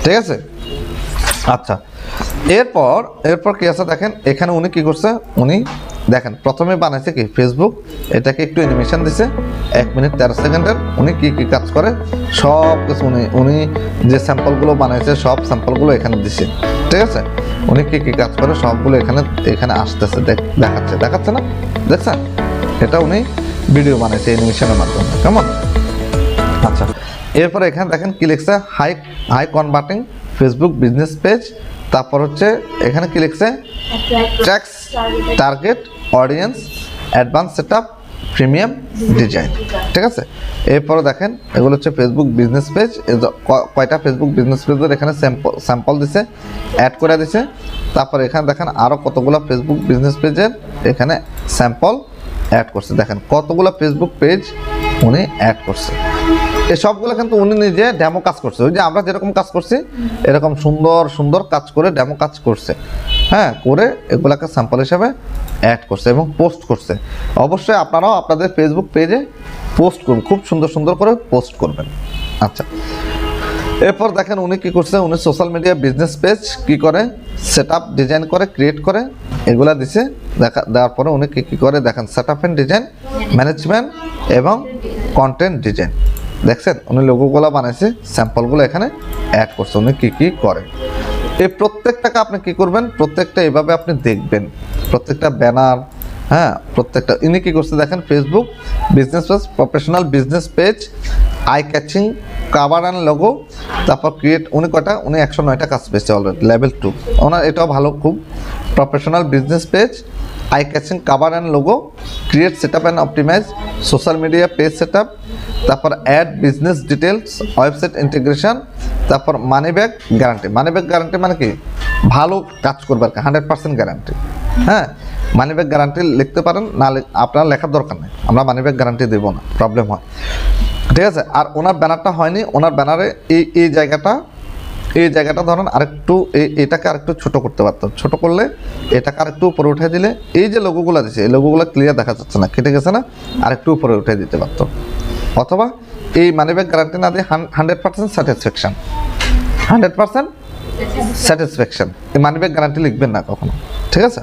ঠিক আছে, আচ্ছা, এরপর কি আছে দেখেন, এখানে উনি কি করছে, উনি দেখেন প্রথমে বানাইছে কি ফেসবুক, এটাকে একটু অ্যানিমেশন দিছে 1 মিনিট 13 সেকেন্ডের। উনি কি কাজ করে সব কিছু উনি যে স্যাম্পলগুলো বানাইছে সব স্যাম্পলগুলো এখানে দিছে। ঠিক আছে, উনি কি কাজ করে সবগুলো এখানে আসতেছে, দেখাচ্ছে না? দেখছেন, এটা উনি ভিডিও বানাইছে অ্যানিমেশনের মাধ্যমে। কেমন? আচ্ছা, এরপরে এখানে দেখেন কি লিখছে, high converting Facebook business page. তারপর হচ্ছে এখানে কি লিখছে, tax, target audience, advance setup, premium design. ঠিক আছে, এরপরে দেখেন এগুলো হচ্ছে ফেসবুক বিজনেস পেজ। কয়টা ফেসবুক বিজনেস পেজের এখানে স্যাম্পল দিছে, অ্যাড করে দিছে। তারপর এখানে দেখেন আরও কতগুলো ফেসবুক বিজনেস পেজের এখানে স্যাম্পল অ্যাড করছে। দেখেন কতগুলো ফেসবুক পেজ উনি অ্যাড করছে। এই সবগুলো কিন্তু উনি নিজে ডেমো কাজ করছে। ওই যে আমরা যেরকম কাজ করছি এরকম সুন্দর সুন্দর কাজ করে ডেমো কাজ করছে। হ্যাঁ, করে এগুলাকে স্যাম্পল হিসেবে অ্যাড করছে এবং পোস্ট করছে। অবশ্যই আপনারাও আপনাদের ফেসবুক পেজে পোস্ট করবেন, খুব সুন্দর সুন্দর করে পোস্ট করবেন। আচ্ছা, এরপর দেখেন উনি কি করছে, উনি সোশ্যাল মিডিয়া বিজনেস পেজ কি করে সেট আপ, ডিজাইন করে, ক্রিয়েট করে, এগুলা দিছে। দেওয়ার পরে উনি কি করে দেখেন, set up and design, management এবং কন্টেন্ট ডিজাইন। দেখছেন উনি লোগোগুলো বানাইছে, স্যাম্পলগুলো এখানে অ্যাড করছে। উনি কি করে এই প্রত্যেকটাকে আপনি কি করবেন, প্রত্যেকটা এভাবে আপনি দেখবেন, প্রত্যেকটা ব্যানার, হ্যাঁ প্রত্যেকটা। ইনি কি করছে দেখেন, Facebook business page, professional business page, eye catching cover and logo. তারপর ক্রিয়েট, উনি 109টা কাজ পেয়েছে অলরেডি, লেভেল 2 ওনার, এটাও ভালো খুব। Professional business page, eye catching cover and logo, create setup and optimise social media page setup, তারপর add business details, website integration, তারপর money back guarantee. Money back guarantee মানে কি, ভালো কাজ করবে আর কি, 100% গ্যারান্টি। হ্যাঁ, মানি ব্যাক গ্যারান্টি লিখতে পারেন, না আপনার লেখার দরকার নেই, আমরা মানি ব্যাক গ্যারান্টি দেবো না, প্রবলেম হয়। ঠিক আছে। আর ওনার ব্যানারটা হয়নি, ওনার ব্যানারে এই জায়গাটা ধরেন আরেকটু এটাকে আরেকটু ছোট করতে পারতাম, ছোট করলে এটাকে আরেকটু উপরে উঠে দিলে এই যে লোগোগুলো দিচ্ছে এই লোগোগুলো ক্লিয়ার দেখা যাচ্ছে না, কেটে গেছে না, আরেকটু উপরে উঠে দিতে পারতাম। অথবা এই মানি ব্যাক গ্যারান্টি না দিয়ে 100% স্যাটিসফ্যাকশন, 100% স্যাটিসফ্যাকশন, এই মানি ব্যাক গ্যারান্টি লিখবেন না কখনো। ঠিক আছে।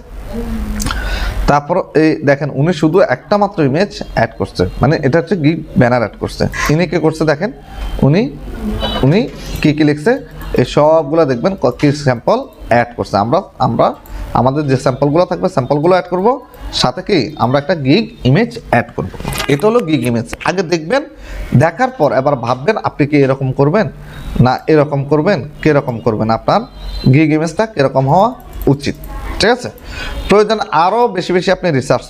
তারপর এই দেখেন উনি শুধু একটা মাত্র ইমেজ অ্যাড করছে, মানে এটা হচ্ছে গিগ ব্যানার অ্যাড করছে। ইনি কি করছে দেখেন, উনি কি লিখছে, এই সবগুলো দেখবেন কি স্যাম্পল অ্যাড করছে। আমরা আমাদের যে স্যাম্পলগুলো থাকবে স্যাম্পলগুলো অ্যাড করব, সাথে কি আমরা একটা গিগ ইমেজ অ্যাড করব। এটা হলো গিগ ইমেজ। আগে দেখবেন, দেখার পর এবার ভাববেন আপনি কি এরকম করবেন না এরকম করবেন, কীরকম করবেন, আপনার গিগ ইমেজটা কীরকম হওয়া উচিত। ঠিক আছে। প্রয়োজন আরও বেশি আপনি রিসার্চ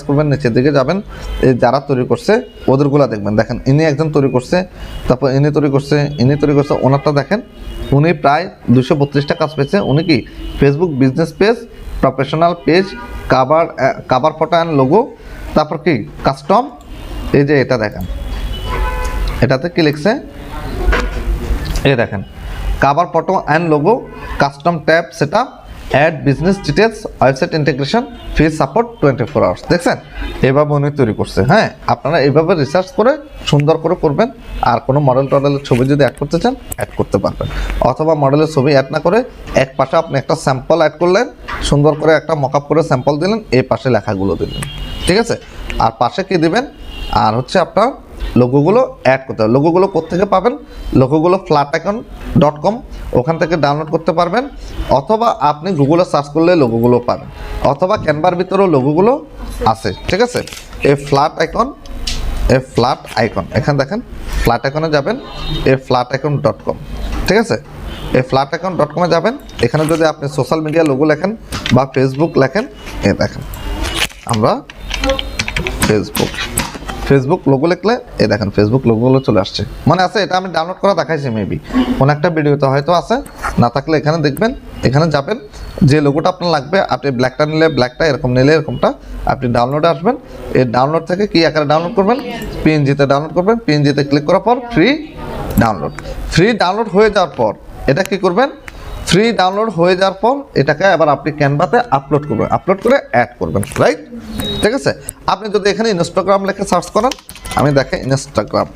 করবেন, নিচের দিকে যাবেন, এই যারা তৈরি করছে ওদেরগুলো দেখবেন। দেখেন ইনি একজন তৈরি করছে, তারপর ইনি তৈরি করছে, ওনারটা দেখেন, উনি প্রায় 232টা কাজ পেয়েছে। উনি কি Facebook business page, professional page, cover photo and logo, তারপর কি কাস্টম, এই যে এটা দেখেন, এটাতে কি লিখছে, এই দেখেন cover photo and logo, custom tab setup, add business details, website integration, ফিজ সাপোর্ট 24 আওয়ার্স। দেখছেন এভাবে উনি তৈরি করছে। হ্যাঁ, আপনারা এইভাবে রিসার্চ করে সুন্দর করে করবেন। আর কোনো টডেলের ছবি যদি অ্যাড করতে চান অ্যাড করতে পারবেন, অথবা মডেলের ছবি অ্যাড না করে এক পাশে আপনি একটা স্যাম্পল অ্যাড করলেন, সুন্দর করে একটা মকআপ করে স্যাম্পল দিলেন, এই পাশে লেখাগুলো দিলেন। ঠিক আছে। আর পাশে কি দিবেন, আর হচ্ছে আপনার লোগোগুলো অ্যাড করতে হবে। লোগোগুলো কোত্থেকে পাবেন, লোগোগুলো flaticon.com, ওখান থেকে ডাউনলোড করতে পারবেন, অথবা আপনি গুগলে সার্চ করলে লোগোগুলো পাবেন, অথবা ক্যানভার ভিতরেও লোগোগুলো আছে। ঠিক আছে। এই ফ্ল্যাট আইকন এখানে দেখেন, ফ্ল্যাট আইকনে যাবেন, এই flaticon.com। ঠিক আছে। এই flaticon.com-এ যাবেন, এখানে যদি আপনি সোশ্যাল মিডিয়া লোগো লেখেন বা ফেসবুক লেখেন, এ দেখেন আমরা ফেসবুক লোগো লিখলে এই দেখেন ফেসবুক লোগোগুলো চলে আসছে। মানে আছে, এটা আমি ডাউনলোড করা দেখাইছি, মেবি কোনো একটা ভিডিওতে হয়তো আছে, না থাকলে এখানে দেখবেন, এখানে যাবেন, যে লোগোটা আপনার লাগবে, আপনি ব্ল্যাকটা নিলে ব্ল্যাকটা, এরকম নিলে এরকমটা, আপনি ডাউনলোডে আসবেন। এই ডাউনলোড থেকে কি আকারে ডাউনলোড করবেন, পিএনজিতে ডাউনলোড করবেন। পিএনজিতে ক্লিক করার পর ফ্রি ডাউনলোড হয়ে যাওয়ার পর এটা কি করবেন, ফ্রি ডাউনলোড হয়ে যাওয়ার পর এটাকে আবার আপনি ক্যানভাতে আপলোড করবেন, আপলোড করে অ্যাড করবেন। রাইট। ঠিক আছে। আপনি যদি এখানে ইনস্টাগ্রাম লিখে সার্চ করেন, আমি দেখেন ইনস্টাগ্রাম,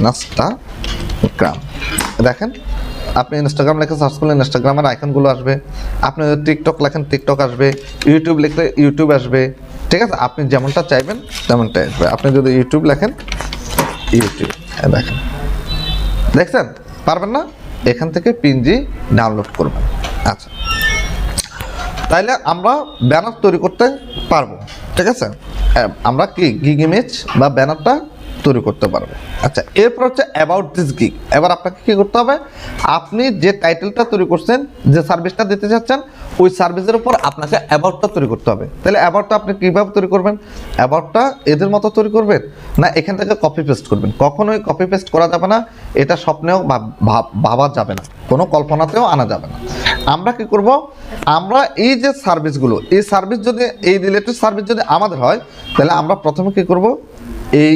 ইনস্টাগ্রাম, দেখেন আপনি ইনস্টাগ্রাম লিখে সার্চ করলে ইনস্টাগ্রামের আইকনগুলো আসবে। আপনি যদি টিকটক লেখেন টিকটক আসবে, ইউটিউব লিখলে ইউটিউব আসবে। ঠিক আছে। আপনি যেমনটা চাইবেন তেমনটাই আসবে। আপনি যদি ইউটিউব লেখেন, ইউটিউব, দেখছেন, পারবেন না, এখান থেকে পিএনজি ডাউনলোড করবেন। আচ্ছা, তাইলে আমরা ব্যানার তৈরি করতে পারবো। ঠিক আছে। আমরা কি গিগ ইমেজ বা ব্যানারটা তৈরি করতে পারবো। আচ্ছা, এরপর হচ্ছে অ্যাবাউট দিস গিগ। এবার আপনাকে কি করতে হবে, আপনি যে টাইটেলটা তৈরি করছেন, যে সার্ভিসটা দিতে চাচ্ছেন, ওই সার্ভিসের উপর আপনাকে অ্যাবাউটটা তৈরি করতে হবে। তাহলে অ্যাবাউটটা আপনি কীভাবে তৈরি করবেন, অ্যাবাউটটা এদের মতো তৈরি করবেন না এখান থেকে কপি পেস্ট করবেন? কখনোই কপি পেস্ট করা যাবে না, এটা স্বপ্নেও ভাবা যাবে না, কোনো কল্পনাতেও আনা যাবে না। আমরা কি করব, আমরা এই যে সার্ভিসগুলো, এই সার্ভিস যদি, এই রিলেটেড সার্ভিস যদি আমাদের হয়, তাহলে আমরা প্রথমে কি করব, এই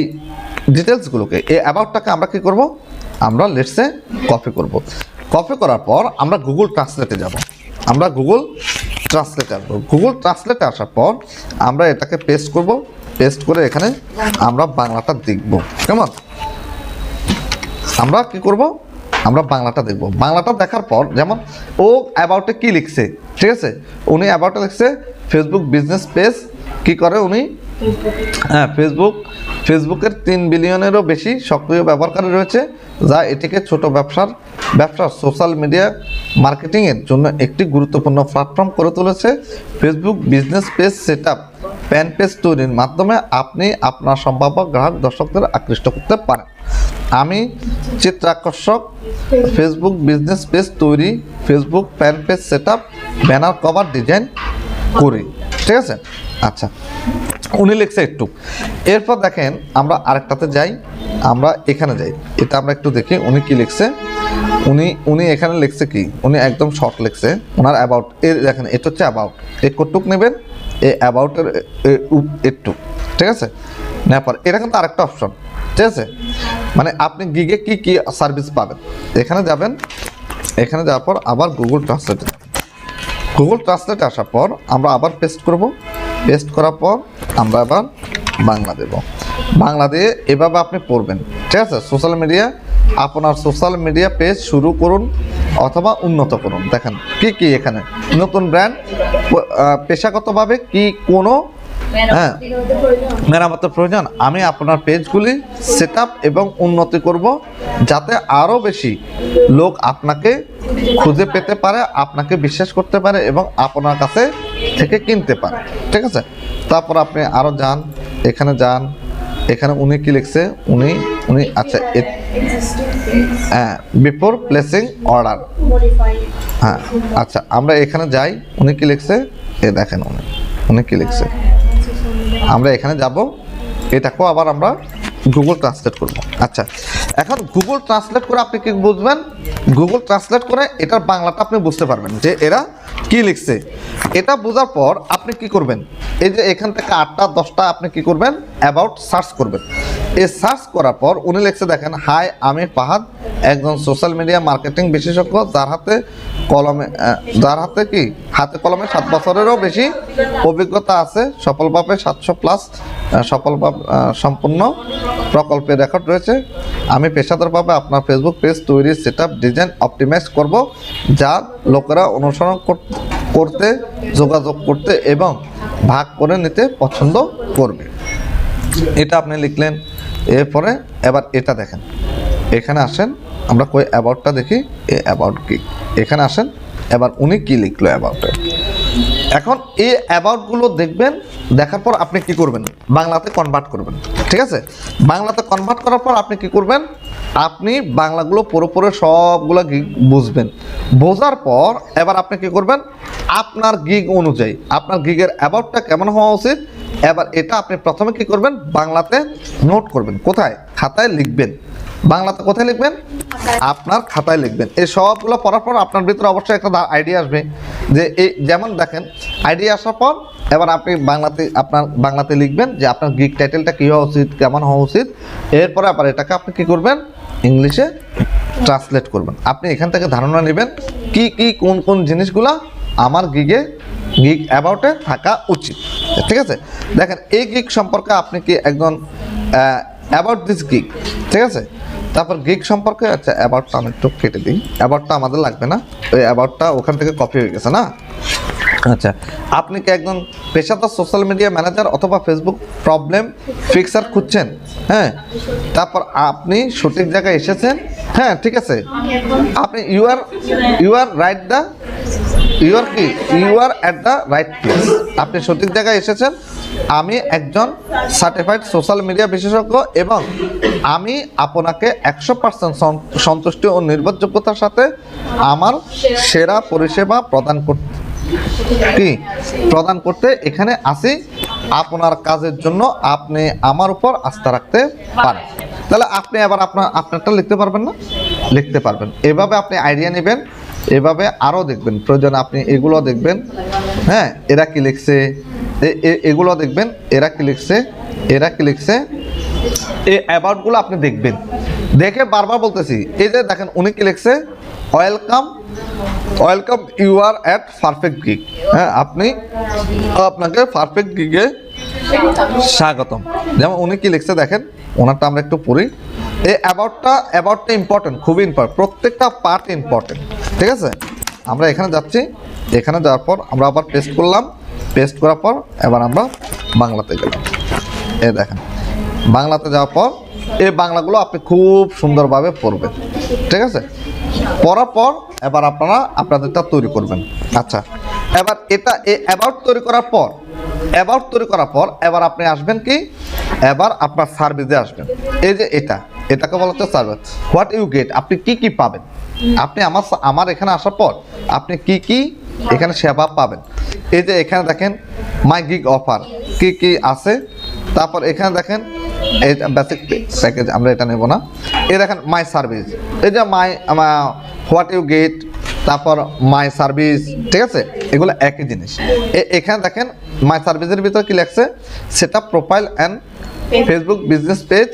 ডিটেলসগুলোকে, এই অ্যাবাউটটাকে আমরা কি করব, আমরা লেটসে কপি করব। কপি করার পর আমরা গুগল ট্রান্সলেটে যাব। গুগল ট্রান্সলেটে আসার পর আমরা এটাকে পেস্ট করব। পেস্ট করে এখানে আমরা বাংলাটা দেখব। কেমন, আমরা কি করব, আমরা বাংলাটা দেখব। বাংলাটা দেখার পর, যেমন ও অ্যাবাউটে কি লিখছে, ঠিক আছে, উনি অ্যাবাউটে লিখছে ফেসবুক বিজনেস পেজ কি করে উনি, হ্যাঁ, ফেসবুকের 3 বিলিয়নেরও বেশি সক্রিয় ব্যবহারকারী রয়েছে, যা এটিকে ছোট ব্যবসার সোশ্যাল মিডিয়া মার্কেটিংয়ের জন্য একটি গুরুত্বপূর্ণ প্ল্যাটফর্ম করে তুলেছে। Facebook business page setup, fan page তৈরির মাধ্যমে আপনি আপনার সম্ভাব্য গ্রাহক দর্শকদের আকৃষ্ট করতে পারেন। আমি চিত্রাকর্ষক ফেসবুক বিজনেস পেজ তৈরি, Facebook fan page setup, banner cover design করি। ঠিক আছে। আচ্ছা, উনি লিখছে একটু। এরপর দেখেন আমরা আরেকটাতে যাই, আমরা এখানে যাই, এটা আমরা একটু দেখি উনি কি লিখছে। উনি এখানে লিখছে কি, উনি একদম শর্ট লিখছে ওনার অ্যাবাউট। দেখেন এটা হচ্ছে অ্যাবাউট, কতটুক নেবেন এই অ্যাবাউটের একটু, ঠিক আছে। নেওয়ার পর এটা কিন্তু আরেকটা অপশন, ঠিক আছে, মানে আপনি গিগে কি কি সার্ভিস পাবেন। এখানে যাবেন, এখানে যাওয়ার পর আবার গুগল ট্রান্সলেটে, গুগল ট্রান্সলেটে আসার পর আমরা আবার পেস্ট করব, পেস্ট করার পর আমরা আবার বাংলা দেব। বাংলা দিয়ে এভাবে আপনি পড়বেন, ঠিক আছে। সোশ্যাল মিডিয়া, আপনার সোশ্যাল মিডিয়া পেজ শুরু করুন অথবা উন্নত করুন। দেখেন কি কি এখানে নতুন ব্র্যান্ড, পেশাগতভাবে কি কোনো মেরামতের প্রয়োজন, আমি আপনার পেজগুলি সেট আপ এবং উন্নতি করব যাতে আরও বেশি লোক আপনাকে খুঁজে পেতে পারে, আপনাকে বিশ্বাস করতে পারে এবং আপনার কাছে থেকে কিনতে পারে, ঠিক আছে। তারপর আপনি আরও যান, এখানে যান, এখানে উনি কি লিখছে, উনি আচ্ছা হ্যাঁ বিফোর প্লেসিং অর্ডার, হ্যাঁ আচ্ছা আমরা এখানে যাই, উনি কি লিখছে দেখেন, উনি কি লিখছে, আমরা এখানে যাব, এটাকেও আবার আমরা গুগল ট্রান্সলেট করব। আচ্ছা এখন গুগল ট্রান্সলেট করে আপনি কি বুঝবেন, গুগল ট্রান্সলেট করে এটার বাংলাটা আপনি বুঝতে পারবেন যে এরা কি লিখছে। এটা বোঝার পর আপনি কি করবেন, এই যে এখান থেকে 8টা 10টা আপনি কি করবেন, অ্যাবাউট সার্চ করবেন। এই সার্চ করার পর উনি লিখছে দেখেন, হাই আমি ফাহাদ, একজন সোশ্যাল মিডিয়া মার্কেটিং বিশেষজ্ঞ যার হাতে হাতে কলমে 7 বছরেরও বেশি অভিজ্ঞতা আছে, সফলভাবে 700+ সফলভাবে সম্পূর্ণ প্রকল্পের রেকর্ড রয়েছে। আমি পেশাদারভাবে আপনার ফেসবুক পেজ তৈরি, সেট আপ, ডিজাইন, অপটিমাইজ করব যা লোকেরা অনুসরণ করতে, যোগাযোগ করতে এবং ভাগ করে নিতে পছন্দ করবে। এটা আপনি লিখলেন। এরপরে এবার এটা দেখেন, এখানে আসেন, আমরা কই অ্যাবাউটটা দেখি, অ্যাবাউট কি, এখানে আসেন। এবার উনি কি লিখলো অ্যাবাউটে, এখন এই অ্যাবাউটগুলো দেখবেন, দেখার পর আপনি কি করবেন, বাংলাতে কনভার্ট করবেন, ঠিক আছে। বাংলাতে কনভার্ট করার পর আপনি কি করবেন, আপনি বাংলাগুলো পুরোপুরি সবগুলো গিগ বুঝবেন। বোঝার পর এবার আপনি কি করবেন, আপনার গিগ অনুযায়ী আপনার গিগের অ্যাবাউটটা কেমন হওয়া উচিত, এবার এটা আপনি প্রথমে কি করবেন, বাংলাতে নোট করবেন। কোথায়, খাতায় লিখবেন। বাংলাতে কোথায় লিখবেন, আপনার খাতায় লিখবেন। এই সবগুলো পড়ার পর আপনার ভিতরে অবশ্যই একটা আইডিয়া আসবে যে এই যেমন দেখেন, আইডিয়া আসার পর এবার আপনি আপনার বাংলাতে লিখবেন যে আপনার গিগ টাইটেলটা কী হওয়া উচিত, কেমন হওয়া উচিত। এরপরে আবার এটাকে আপনি কী করবেন, ইংলিশে ট্রান্সলেট করবেন। আপনি এখান থেকে ধারণা নেবেন কি কি কোন কোন জিনিসগুলা আমার গিগ অ্যাবাউটে থাকা উচিত, ঠিক আছে। দেখেন এই গিগ সম্পর্কে আপনি কি একজন অ্যাবাউট দিস গিগ, ঠিক আছে। তারপর গিগ সম্পর্কে, আচ্ছা অ্যাবাউটটা আমি একটু কেটে দিই, অ্যাবাউটটা আমাদের লাগবে না, ওই অ্যাবাউটটা ওখান থেকে কপি হয়ে গেছে না। আচ্ছা আপনি কি একজন পেশাদার সোশ্যাল মিডিয়া ম্যানেজার অথবা ফেসবুক প্রবলেম ফিক্সার খুঁজছেন, হ্যাঁ, তারপর আপনি সঠিক জায়গায় এসেছেন, হ্যাঁ ঠিক আছে। আপনি you are at the right place, আপনি সঠিক জায়গায় এসেছেন। আমি একজন সার্টিফাইড সোশ্যাল মিডিয়া বিশেষজ্ঞ এবং আমি আপনাকে 100% সন্তুষ্টি ও নির্ভরযোগ্যতার সাথে আমার সেরা পরিষেবা প্রদান করতে এখানে আসি। আপনার কাজের জন্য আপনি আমার উপর আস্থা রাখতে পারেন। তাহলে আপনি এবার আপনারটা লিখতে পারবেন না, লিখতে পারবেন। এভাবে আপনি আইডিয়া নেবেন, এভাবে আরও দেখবেন, প্রয়োজন আপনি এগুলো দেখবেন, হ্যাঁ এরা কি লিখছে, এগুলো দেখবেন, এরা কি লিখছে, এই অ্যাবাউটগুলো আপনি দেখবেন। দেখে বারবার বলতেছি, এই যে দেখেন উনি কি লিখছে, welcome you are at perfect gig, হ্যাঁ আপনাকে পারফেক্ট গিগে স্বাগতম। যেমন উনি কি লিখছে দেখেন, ওনারটা আমরা একটু পড়ি। এই অ্যাবাউটটা ইম্পর্টেন্ট, খুবই ইম্পর্টেন্ট, প্রত্যেকটা পার্ট ইম্পর্টেন্ট, ঠিক আছে। আমরা এখানে যাচ্ছি, এখানে যাওয়ার পর আমরা আবার পেস্ট করলাম, পেস্ট করার পর এবার আমরা বাংলাতে গেলাম। এই দেখেন বাংলাতে যাওয়ার পর এই বাংলাগুলো আপনি খুব সুন্দরভাবে পড়বেন, ঠিক আছে। পড়ার পর এবার আপনারা আপনাদেরটা তৈরি করবেন। আচ্ছা এবার এটা এই অ্যাবাউট তৈরি করার পর এবার আপনি আসবেন কি, এবার আপনার সার্ভিসে আসবেন। এই যে এটাকে বলা হচ্ছে সার্ভিস। হোয়াট ইউ গেট, আপনি কি কি পাবেন, আপনি আমার এখানে আসার পর আপনি কি কি এখানে সেবা পাবেন। এই যে এখানে দেখেন মাই গিগ অফার কি কি আছে, তারপর এখানে দেখেন এই বেসিক প্যাকেজ, আমরা এটা নেব না। এই দেখেন মাই সার্ভিস, এই যে হোয়াট ইউ গেট, তারপর মাই সার্ভিস, ঠিক আছে, এগুলো একই জিনিস। এখানে দেখেন মাই সার্ভিসের ভিতরে কি লেখছে, set up profile and Facebook business page,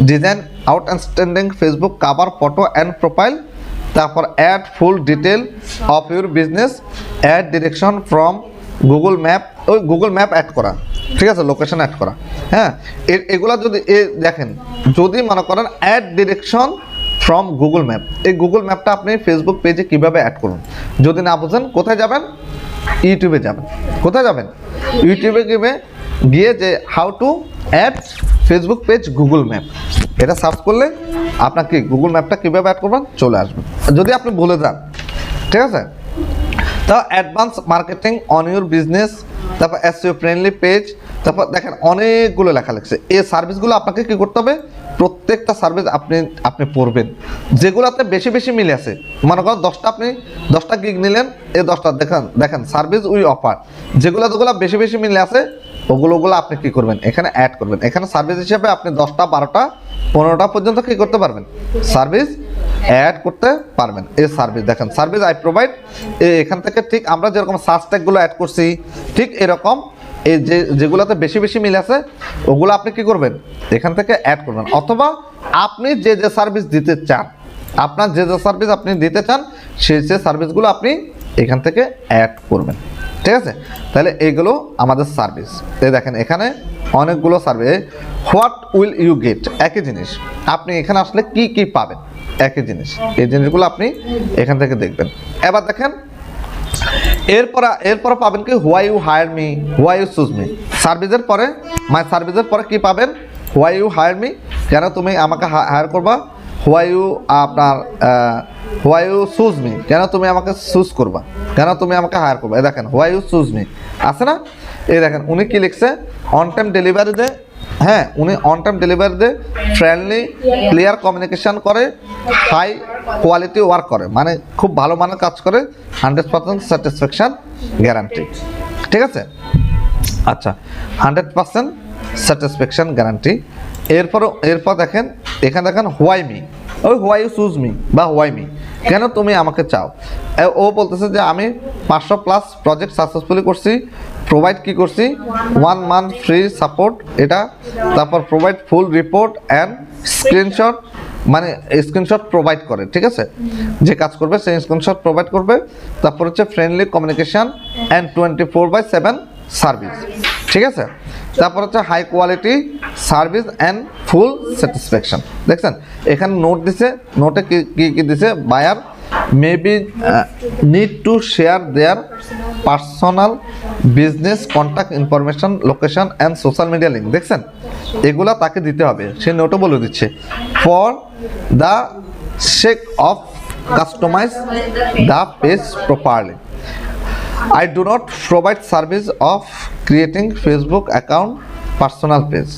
design outstanding Facebook cover photo and profile, তারপর add full detail of your business, add direction from Google map, ওই গুগল ম্যাপ অ্যাড করা, ঠিক আছে, লোকেশন অ্যাড করা। হ্যাঁ, এগুলা যদি দেখেন, যদি মনে করেন add direction from Google map, এই গুগল ম্যাপটা আপনি ফেসবুক পেজে কিভাবে অ্যাড করুন, যদি না বুঝেন কোথায় যাবেন, ইউটিউবে যাবেন। কোথায় যাবেন? ইউটিউবে গিয়ে যে how to ad Facebook page Google map, এটা সার্চ করলে আপনাকে গুগল ম্যাপটা কীভাবে অ্যাড করবেন চলে আসবে, যদি আপনি ভুলে যান, ঠিক আছে। তো advance marketing on your business, তারপর এসইও ফ্রেন্ডলি পেজ, তারপর দেখেন অনেকগুলো লেখা লিখছে। এই সার্ভিসগুলো আপনাকে কী করতে হবে, প্রত্যেকটা সার্ভিস আপনি পড়বেন, যেগুলোতে বেশি বেশি মিলে আছে। মনে করেন 10টা আপনি 10টা গিগ নিলেন, এই 10টা দেখেন সার্ভিস উই অফার, যেগুলো বেশি বেশি মিলে আছে ওগুলো আপনি কী করবেন, এখানে অ্যাড করবেন। এখানে সার্ভিস হিসেবে আপনি 10টা 12টা 15টা পর্যন্ত কী করতে পারবেন, সার্ভিস অ্যাড করতে পারবেন। এই সার্ভিস দেখেন, সার্ভিস আই প্রোভাইড, এখান থেকে ঠিক আমরা যেরকম সার্চ ট্যাগগুলো অ্যাড করছি, ঠিক এরকম এই যেগুলোতে বেশি বেশি মিল আছে ওগুলো আপনি কি করবেন, এখান থেকে অ্যাড করবেন। অথবা আপনি যে সার্ভিস দিতে চান, আপনার যে সার্ভিস আপনি দিতে চান সেই সার্ভিসগুলো আপনি এখান থেকে অ্যাড করবেন, ঠিক আছে। তাহলে এইগুলো আমাদের সার্ভিস। এই দেখেন এখানে অনেকগুলো service. What will you get, একই জিনিস, আপনি এখানে আসলে কি কি পাবেন, একই জিনিস। এই জিনিসগুলো আপনি এখান থেকে দেখবেন। এবার দেখেন এরপর পাবেন কি, why you hire me, why you choose me. সার্ভিসের পরে মাই সার্ভিসের পরে কি পাবেন, হোয়াই ইউ হায়ার মি, কেন তুমি আমাকে হায়ার করবা। হোয়াই ইউ চুজ মি, কেন তুমি আমাকে চুজ করবা, কেন তুমি আমাকে হায়ার করবা। এই দেখেন হোয়াই ইউ চুজ মি আছে না। এই দেখেন উনি কি লিখছে, অন টাইম ডেলিভারি দে, হ্যাঁ উনি অন টাইম ডেলিভারি দে, ফ্রেন্ডলি ক্লিয়ার কমিউনিকেশন করে, হাই কোয়ালিটি ওয়ার্ক করে, মানে খুব ভালো মানের কাজ করে, 100% স্যাটিসফ্যাকশন গ্যারান্টি, ঠিক আছে। আচ্ছা, 100% স্যাটিসফ্যাকশন গ্যারান্টি। এরপর দেখেন এখানে দেখেন হোয়াই মি, ওই হোয়াই ইউ চুজ মি বা হোয়াই মি, কেন তুমি আমাকে চাও। ও বলতেছে যে আমি 500+ প্রজেক্ট সাকসেসফুলি করছি, প্রোভাইড কি করছি 1 মান্থ ফ্রি সাপোর্ট এটা, তারপর provide full report and screenshot, মানে স্ক্রিনশট প্রোভাইড করে, ঠিক আছে, যে কাজ করবে সেই স্ক্রিনশট প্রোভাইড করবে। তারপর হচ্ছে ফ্রেন্ডলি কমিউনিকেশন অ্যান্ড 24/7 সার্ভিস, ঠিক আছে। তারপর হচ্ছে high quality service and full satisfaction. দেখছেন এখানে নোট দিছে, নোটে কি দিছে, buyer maybe need to share their personal business contact information, location and social media link. দেখছেন এগুলা তাকে দিতে হবে, সে নোটও বলে দিচ্ছে। For the sake of customise the page properly, I do not provide service of creating Facebook account personal page,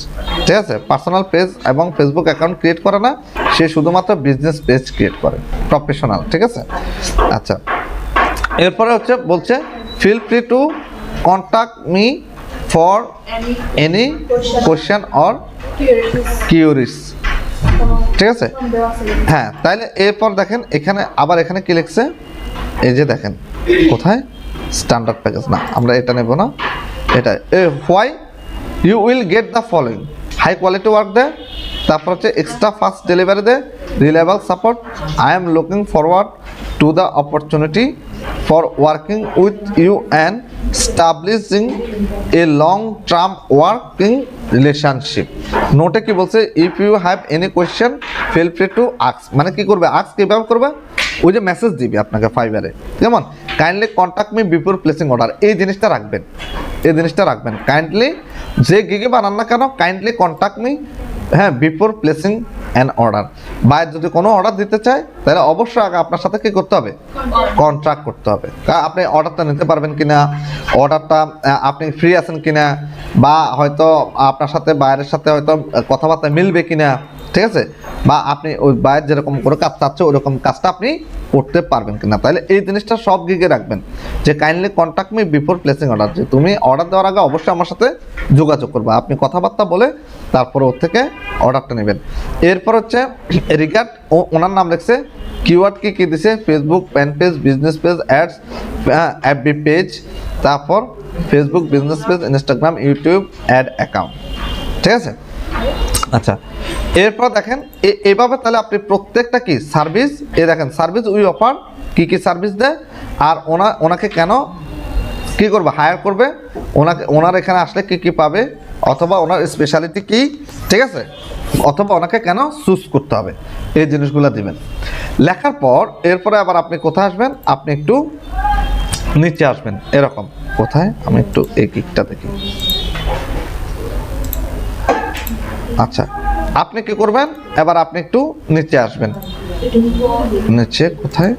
ঠিক আছে। পার্সোনাল পেজ এবং ফেসবুক অ্যাকাউন্ট ক্রিয়েট করে না, সে শুধুমাত্র বিজনেস পেজ ক্রিয়েট করে, প্রফেশনাল, ঠিক আছে। আচ্ছা, এরপরে হচ্ছে বলছে feel free to contact me for any question or queries, ঠিক আছে। হ্যাঁ, তাইলে এরপর দেখেন এখানে কি লিখছে, এই যে দেখেন কোথায়, স্ট্যান্ডার্ড প্যাকেজ না, আমরা এটা নেব না, এটা why you will get the following, high quality work দে, তারপর হচ্ছে এক্সট্রা ফাস্ট ডেলিভারি দে, reliable support, I am looking forward to the opportunity for working with you and establishing a long term working relationship. নোটে কি বলছে, if you have any question feel free to ask, মানে কি করবে, ask কীভাবে করবে, ওই যে মেসেজ দিবে আপনাকে ফাইবারে, যেমন kindly contact me before placing order, এই জিনিসটা রাখবেন, কাইন্ডলি যে গিগে বানান না কেন, কাইন্ডলি কন্ট্যাক্ট মি, হ্যাঁ, বিফোর প্লেসিং অ্যান অর্ডার। বা যদি কোনো অর্ডার দিতে চায় তাহলে অবশ্যই আগে আপনার সাথে কি করতে হবে, কন্ট্রাক্ট করতে হবে, আপনি অর্ডারটা নিতে পারবেন কিনা, অর্ডারটা আপনি ফ্রি আছেন কিনা, বা হয়তো আপনার সাথে বাইরের সাথে হয়তো কথাবার্তা মিলবে কিনা, ঠিক আছে, বা আপনি ওই বাইরে যেরকম করে কাজ চাচ্ছে ওরকম কাজটা আপনি করতে পারবেন কিনা। তাহলে এই জিনিসটা সব গিগে রাখবেন যে kindly contact me before placing order, যে তুমি অর্ডার দেওয়ার আগে অবশ্যই আমার সাথে যোগাযোগ করবা, আপনি কথাবার্তা বলে তারপরে ওর থেকে অর্ডারটা নেবেন। এরপর হচ্ছে রিগার্ড, ওনার নাম লিখছে কিওয়ার্ড কি দিছে, Facebook fan page, business page, ads, FB page, তারপর Facebook business page, Instagram, YouTube, add account. ঠিক আছে? আচ্ছা, এরপর দেখেন এইভাবে তাহলে আপনি প্রত্যেকটা কি সার্ভিস, দেখেন সার্ভিস উই অফার, কি সার্ভিস দেয়, আর ওনাকে কেন কি করবে, হায়ার করবে, ওনার এখানে আসলে কি পাবে, অথবা ওনার স্পেশালিটি কি, ঠিক আছে, অথবা ওনাকে কেন চুজ করতে হবে, এই জিনিসগুলো দিবেন। লেখার পর এরপরে আবার আপনি কোথায় আসবেন, আপনি একটু নিচে আসবেন, এরকম কোথায়, আমি একটু এই কিকটা দেখি। আচ্ছা, আপনি কি করবেন, এবার আপনি একটু নিচে আসবেন, নিচে কোথায়,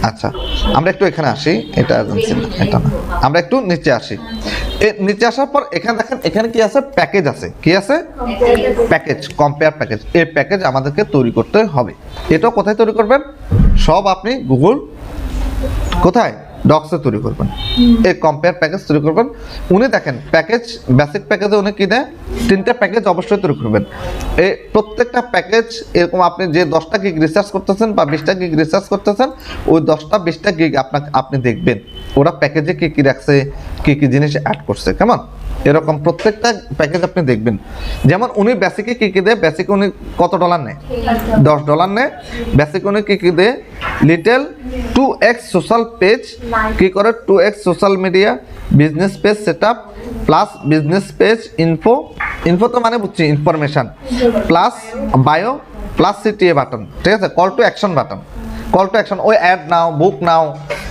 আচ্ছা আমরা একটু এখানে আসি, এটা এটা না, আমরা একটু নিচে আসি। নিচে আসার পর এখানে দেখেন, এখানে কি আছে, প্যাকেজ আছে, কি আছে, প্যাকেজ, কম্পেয়ার প্যাকেজ। এই প্যাকেজ আমাদেরকে তৈরি করতে হবে। এটাও কোথায় তৈরি করবেন, সব আপনি গুগল কোথায় ডক্সে তৈরি করবেন, এই কম্পেয়ার প্যাকেজ তৈরি করবেন। উনি দেখেন প্যাকেজ, বেসিক প্যাকেজে উনি কি দেয়, 3টা প্যাকেজ অবশ্যই তৈরি করবেন। এই প্রত্যেকটা প্যাকেজ এরকম, আপনি যে 10টা গিগ রিসার্চ করতেছেন বা 20টা গিগ রিসার্চ করতেছেন, ওই 10টা 20টা গিগ আপনি দেখবেন ওরা প্যাকেজে কি রাখছে, কি জিনিস অ্যাড করছে, কেমন, এরকম প্রত্যেকটা প্যাকেজ আপনি দেখবেন। যেমন উনি বেসিকে কি দেয়, বেসিকে উনি কত ডলার নেয়, $10 নেয়। বেসিকে উনি কি দেয়, লিটল 2x সোশ্যাল পেজ, কি করে 2x social media, business page setup, plus business page info তো মানে বুঝছি information, plus bio, plus CTA button, ঠিক আছে, call to action button, call to action, ওই অ্যাড নাও, বুক নাও,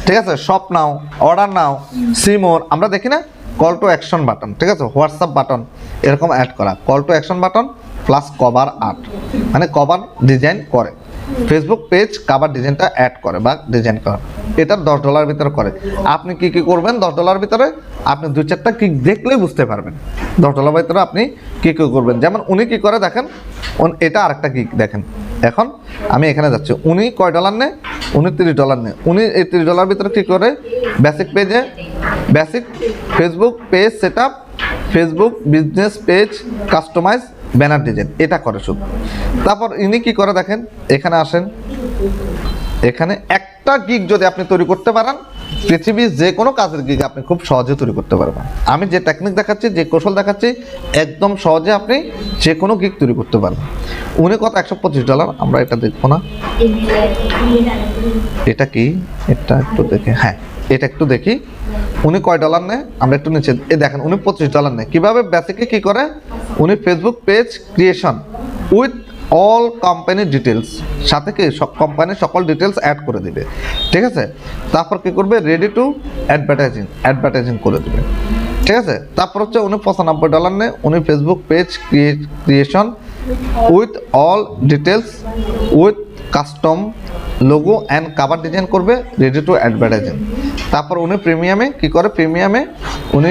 ঠিক আছে, শপ নাও, অর্ডার নাও, সি মোর, আমরা দেখি না কল টু অ্যাকশন বাটন, ঠিক আছে, হোয়াটসঅ্যাপ বাটন, এরকম অ্যাড করা, call to action button, plus cover art, মানে কভার ডিজাইন করে, ফেসবুক পেজ কভার ডিজাইনটা অ্যাড করে বা ডিজাইন করে, এটা $10 ভিতরে করে। আপনি কি করবেন, $10 ভিতরে আপনি 2-4টা কি দেখলেই বুঝতে পারবেন, $10 ভিতরে আপনি কি করবেন। যেমন উনি কি করে দেখেন, এটা আরেকটা কি দেখেন, এখন আমি এখানে যাচ্ছি, উনি কয় ডলার নেয়, উনি $30 নেয়। উনি এই $30 ভিতরে কি করে, বেসিক পেজে, basic Facebook page setup, Facebook business page customise, banner design, এটা করে শুধু। তারপর ইনি কি করে দেখেন, এখানে আসেন, এখানে একটা গিগ যদি আপনি তৈরি করতে পারেন, পৃথিবীর যে কোনো কাজের গিগ আপনি খুব সহজে তৈরি করতে পারবেন। আমি যে টেকনিক দেখাচ্ছি, যে কৌশল দেখাচ্ছি, একদম সহজে আপনি যে কোনো গিগ তৈরি করতে পারবেন। উনি কত, $125, আমরা এটা দেখবো না, এটা কি, এটা একটু দেখে, হ্যাঁ এটা একটু দেখি, উনি কয় ডলার নেয়, আমরা একটু নিচে দেখেন, উনি $25 নেয়। কিভাবে, বেসিকে কি করে, উনি Facebook page creation with all কোম্পানির ডিটেলস, সাথে কি সব কোম্পানির সকল ডিটেলস অ্যাড করে দিবে, ঠিক আছে। তারপর কি করবে, রেডি টু অ্যাডভার্টাইজিং করে দেবে, ঠিক আছে। তারপর হচ্ছে উনি $95 নেয়, উনি Facebook page creation with all details with custom logo and cover design করবে, রেডি টু অ্যাডভার্টাইজিং। তারপর উনি প্রিমিয়ামে কি করে, প্রিমিয়ামে উনি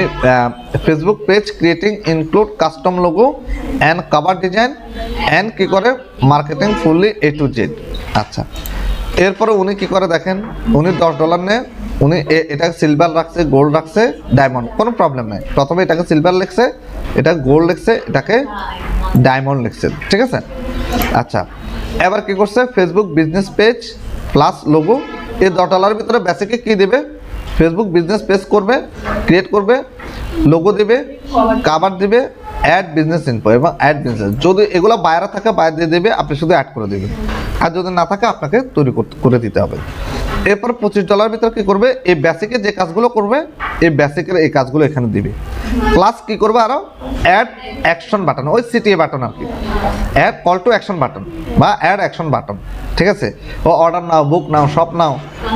Facebook page creating include custom logo and cover design and কি করে, marketing fully A to Z। আচ্ছা, এরপরে উনি কি করে দেখেন, উনি $10 নেয়, উনি এটাকে সিলভার রাখছে, গোল্ড রাখছে, ডায়মন্ড, কোনো প্রবলেম নেই। প্রথমে এটাকে সিলভার লিখছে, এটা গোল্ড লিখছে, এটাকে ডায়মন্ড লিখছে, ঠিক আছে। আচ্ছা, এবার কি করছে, Facebook business page plus logo, এই $10 ভিতরে বেসিকে কি দেবে, ফেসবুক বিজনেস পেজ করবে, ক্রিয়েট করবে, লোগো দিবে, কাভার দিবে, অ্যাড বিজনেস ইনফো এবং অ্যাড বিজনেস, যদি এগুলো বাইরে থাকে বাইরে দিয়ে দেবে, আপনি শুধু অ্যাড করে দেবেন, আর যদি না থাকে আপনাকে তৈরি করে দিতে হবে। এরপর $25 ভিতরে কি করবে, এই বেসিকের যে কাজগুলো করবে, এই বেসিকের এই কাজগুলো এখানে দিবে, প্লাস কি করবে, আরও অ্যাড অ্যাকশন বাটন, ওই সিটিএ বাটন আর কি, add call to action button বা অ্যাড অ্যাকশন বাটন, ঠিক আছে, ও অর্ডার নাও, বুক নাও, শপ নাও,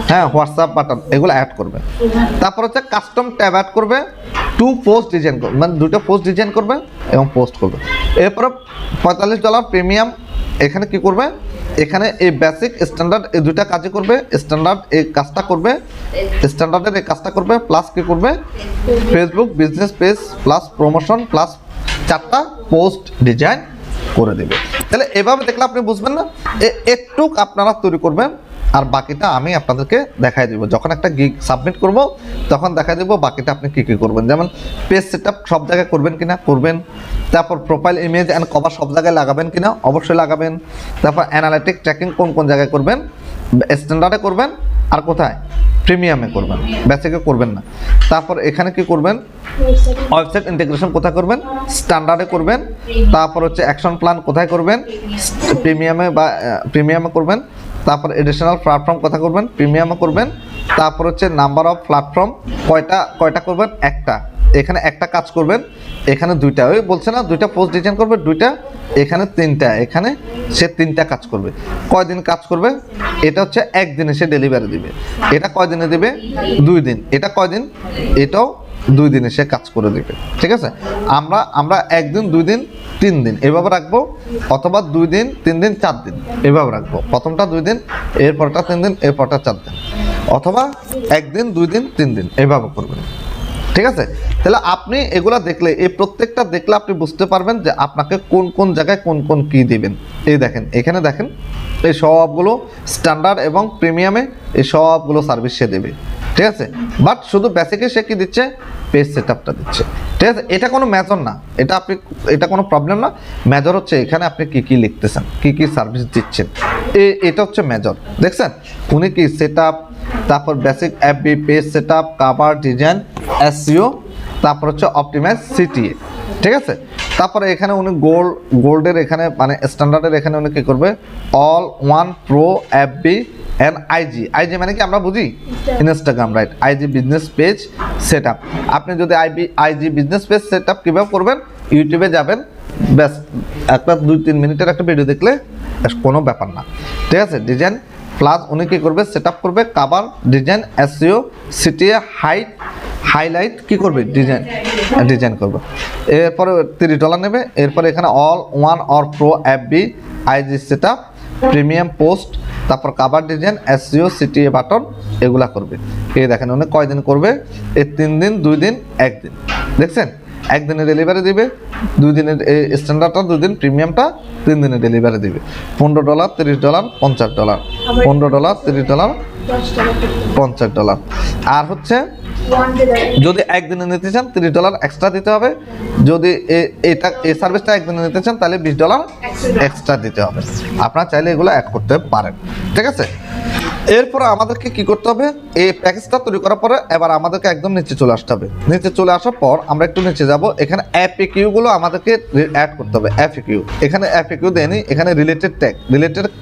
হ্যাঁ হোয়াটসঅ্যাপ বাটন, এগুলো অ্যাড করবে। তারপর হচ্ছে কাস্টম ট্যাব অ্যাড করবে, 2 পোস্ট ডিজাইন করবে, মানে 2টা পোস্ট ডিজাইন করবে এবং পোস্ট করবে। এরপরে $45 প্রিমিয়াম, এখানে কি করবে, এখানে এই বেসিক স্ট্যান্ডার্ড এই 2টা কাজই করবে, স্ট্যান্ডার্ড এই কাজটা করবে, স্ট্যান্ডার্ডের এই কাজটা করবে, প্লাস কি করবে, Facebook business page plus promotion plus 4টা পোস্ট ডিজাইন করে দেবে। তাহলে এভাবে দেখলে আপনি বুঝবেন না, একটু আপনারা তৈরি করবেন, আর বাকিটা আমি আপনাদেরকে দেখাই দিব। যখন একটা গিগ সাবমিট করব তখন দেখাই দেবো বাকিটা আপনি কী কী করবেন। যেমন পেজ সেটআপ সব জায়গায় করবেন কিনা, করবেন। তারপর প্রোফাইল ইমেজ অ্যান্ড কভার সব জায়গায় লাগাবেন কিনা, অবশ্যই লাগাবেন। তারপর অ্যানালিটিক ট্র্যাকিং কোন কোন জায়গায় করবেন, স্ট্যান্ডার্ডে করবেন আর কোথায়, প্রিমিয়ামে করবেন, বেসিকে করবেন না। তারপর এখানে কি করবেন, ওয়েবসাইট ইন্টিগ্রেশন কোথায় করবেন, স্ট্যান্ডার্ডে করবেন। তারপর হচ্ছে অ্যাকশন প্ল্যান কোথায় করবেন, প্রিমিয়ামে করবেন। তারপর এডিশনাল প্ল্যাটফর্ম কোথায় করবেন, প্রিমিয়ামে করবেন। তারপর হচ্ছে নাম্বার অফ প্ল্যাটফর্ম কয়টা করবেন, একটা। এখানে একটা কাজ করবেন, এখানে দুইটা, ওই বলছে না দুইটা পোস্ট ডিজাইন করবে, দুইটা, এখানে তিনটা, এখানে সে তিনটা কাজ করবে। কয়দিন কাজ করবে, এটা হচ্ছে একদিনে সে ডেলিভারি দিবে। এটা কয়দিনে দিবে, 2 দিন। এটা কয়দিন, এটাও 2 দিনে সে কাজ করে দিবে। ঠিক আছে, আমরা 1 দিন 2 দিন 3 দিন এভাবে রাখবো, অথবা 2 দিন 3 দিন 4 দিন এভাবে রাখবো। প্রথমটা 2 দিন, এরপরটা 3 দিন, এরপরটা 4 দিন, অথবা 1 দিন 2 দিন 3 দিন এভাবে করবেন। ঠিক আছে, তাহলে আপনি এগুলা দেখলে, এই প্রত্যেকটা দেখলে আপনি বুঝতে পারবেন যে আপনাকে কোন কোন জায়গায় কোন কোন কি দিবেন। এই দেখেন, এখানে দেখেন এই সবগুলো স্ট্যান্ডার্ড এবং প্রিমিয়ামে এই সবগুলো সার্ভিস সে দেবে। ঠিক আছে, বাট শুধু বেসিকে সে কি দিচ্ছে, পেজ সেটআপটা দিচ্ছে। ঠিক আছে, এটা কোনো মেজর না, এটা কোনো প্রবলেম না। মেজর হচ্ছে এখানে আপনি কি কি লিখতেছেন, কি কি সার্ভিস দিচ্ছেন, এটা হচ্ছে মেজর। দেখছেন উনি কি সেটআপ, তারপর basic FB, page setup, cover design, SEO, তারপর হচ্ছে অপটিমাইজ সিটিএ। ঠিক আছে, তারপরে এখানে উনি গোল্ডের এখানে মানে স্ট্যান্ডার্ডের এখানে উনি কী করবে, all one pro FB and IG মানে কি আমরা বুঝি Instagram, right. IG business page setup, আপনি যদি আইজি বিজনেস পেজ সেটআপ কীভাবে করবেন, ইউটিউবে যাবেন, ব্যাস একটা 2-3 মিনিটের একটা ভিডিও দেখলে কোনো ব্যাপার না। ঠিক আছে, ডিজাইন প্লাস উনি কী করবে, সেটআপ করবে, cover design, SEO, CTA, highlight কি করবে, ডিজাইন করবে। এরপরে $30 নেবে। এরপরে এখানে all one or pro FB, IG setup, premium post, তারপর cover design, SEO, CTA button, এগুলা করবে। এই দেখেন উনি কয়দিন করবে, এই 3 দিন 2 দিন 1 দিন। দেখছেন, 1 দিনে ডেলিভারি দিবে, 2 দিনের স্ট্যান্ডার্ডটা 2 দিন, প্রিমিয়ামটা 3 দিনে ডেলিভারি দিবে। $15, $30, $50, $15, $30, $50। আর হচ্ছে যদি 1 দিনে নিতে চান $30 এক্সট্রা দিতে হবে। যদি এই সার্ভিসটা 1 দিনে নিতে চান তাহলে $20 এক্সট্রা দিতে হবে। আপনারা চাইলে এগুলো অ্যাড করতে পারেন। ঠিক আছে, এরপরে আমাদেরকে কি করতে হবে, এই প্যাকেজটা তৈরি করার পরে এবার আমাদেরকে একদম নিচে চলে আসতে হবে। নিচে চলে আসার পর আমরা একটু নিচে যাব, এখানে এফএকিউগুলো আমাদেরকে অ্যাড করতে হবে। এফএকিউ, এখানে এফএকিউ দেয়নি, এখানে রিলেটেড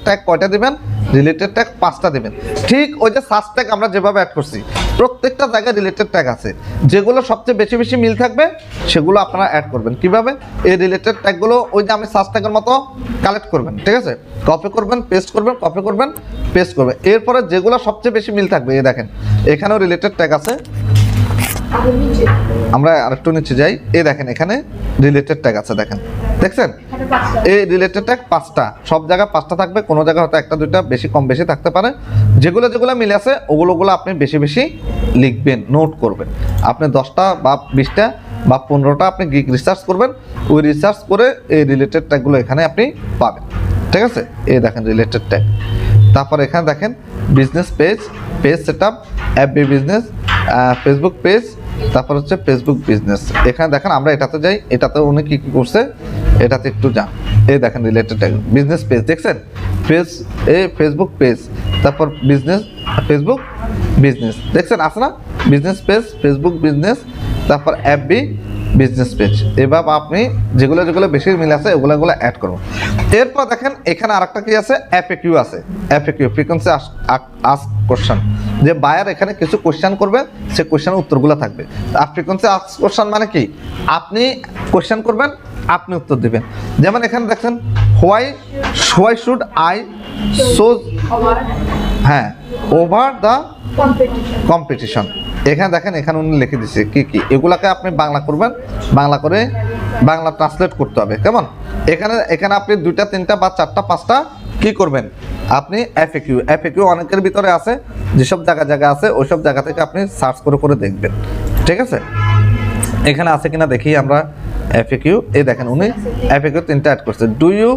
ট্যাগ কয়টা দিবেন, রিলেটেড ট্যাগ 5টা দিবেন। ঠিক ওই যে সার্চ ট্যাগ আমরা যেভাবে অ্যাড করছি, প্রত্যেকটা জায়গায় রিলেটেড ট্যাগ আছে, যেগুলো সবচেয়ে বেশি মিল থাকবে সেগুলো আপনারা অ্যাড করবেন। কিভাবে, এই রিলেটেড ট্যাগগুলো ওই যে আমি সার্চ ট্যাগের মতো কালেক্ট করবেন। ঠিক আছে, কপি করবেন, পেস্ট করবেন, কপি করবেন, পেস্ট করবেন। এরপরে যেগুলো সবচেয়ে বেশি মিল থাকবে, এই দেখেন এখানেও রিলেটেড ট্যাগ আছে। আমরা আরেকটু নিচে যাই, এই দেখেন এখানে রিলেটেড ট্যাগ আছে, দেখছেন এই রিলেটেড ট্যাগ 5টা, সব জায়গায় 5টা থাকবে, কোনো জায়গায় হয়তো 1-2টা বেশি কম বেশি থাকতে পারে। যেগুলো মিলে আছে ওগুলো আপনি বেশি লিখবেন, নোট করবেন। আপনি 10টা বা 20টা বা 15টা আপনি গিগ রিসার্চ করবেন, ওই রিসার্চ করে এই রিলেটেড ট্যাগগুলো এখানে আপনি পাবেন। ঠিক আছে, এই দেখেন রিলেটেড ট্যাগ। তারপর এখানে দেখেন business page setup, FB business, Facebook page, তারপর হচ্ছে ফেসবুক বিজনেস। এখানে দেখেন আমরা এটাতে যাই, এটাতে উনি কী করছে এটাতে একটু যান। এই দেখেন রিলেটেড ট্যাগ, বিজনেস পেজ, দেখছেন পেজ, ফেসবুক পেজ, তারপর বিজনেস, ফেসবুক বিজনেস, দেখছেন আছে না, বিজনেস পেজ, ফেসবুক বিজনেস, তারপর এফবি বিজনেস পেজ। এভাবে আপনি যেগুলো বেশি মিল আছে ওগুলো অ্যাড করুন। এরপর দেখেন এখানে আরেকটা কি আছে, এফএকিউ আছে। এফএকিউ, ফ্রিকোয়েন্সি আস্ক কোশ্চেন, যে বায়ার এখানে কিছু কোশ্চেন করবে, সে কোশ্চেনের উত্তরগুলো থাকবে। আর ফ্রিকোয়েন্সি আস্ক কোশ্চেন মানে কি, আপনি কোশ্চেন করবেন, আপনি উত্তর দিবেন। যেমন এখানে দেখছেন হোয়াই শুড আই সোজ, হ্যাঁ, ওভার দ্য কম্পিটিশন। এখানে দেখেন এখানে উনি লিখে দিচ্ছে কি এগুলাকে আপনি বাংলা করবেন, বাংলা করে বাংলা ট্রান্সলেট করতে হবে। কেমন, এখানে আপনি 2টা 3টা বা 4টা 5টা কি করবেন, আপনি এফএকিউ অনেকের ভিতরে আছে, যেসব জায়গা আছে ওইসব জায়গা থেকে আপনি সার্চ করে দেখবেন। ঠিক আছে, এখানে আছে কিনা দেখি আমরা। এফএকিউ এই দেখেন উনি এফএকিউ 3টা অ্যাড করছে। Do you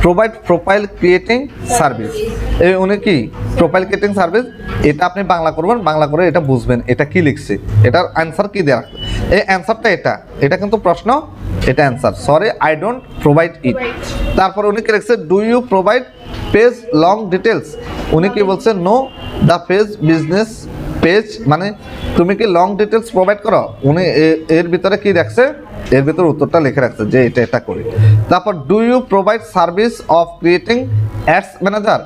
provide profile creating service, এই উনি কি প্রোফাইল ক্রিয়েটিং সার্ভিস, এটা আপনি বাংলা করবেন, বাংলা করে এটা বুঝবেন এটা কি লিখছে, এটার অ্যান্সার কি দেওয়া, এই অ্যান্সারটা এটা কিন্তু প্রশ্ন, এটা answer, sorry I don't provide it. তারপর উনি কি লিখছে, do you provide page long details, উনি কি বলছে no the page business page, মানে তুমি কি লং ডিটেলস প্রোভাইড করো, উনি এর ভিতরে কি রাখছে, এর ভিতরে উত্তরটা লিখে রাখছে যে এটা করি। তারপর do you provide service of creating ads manager,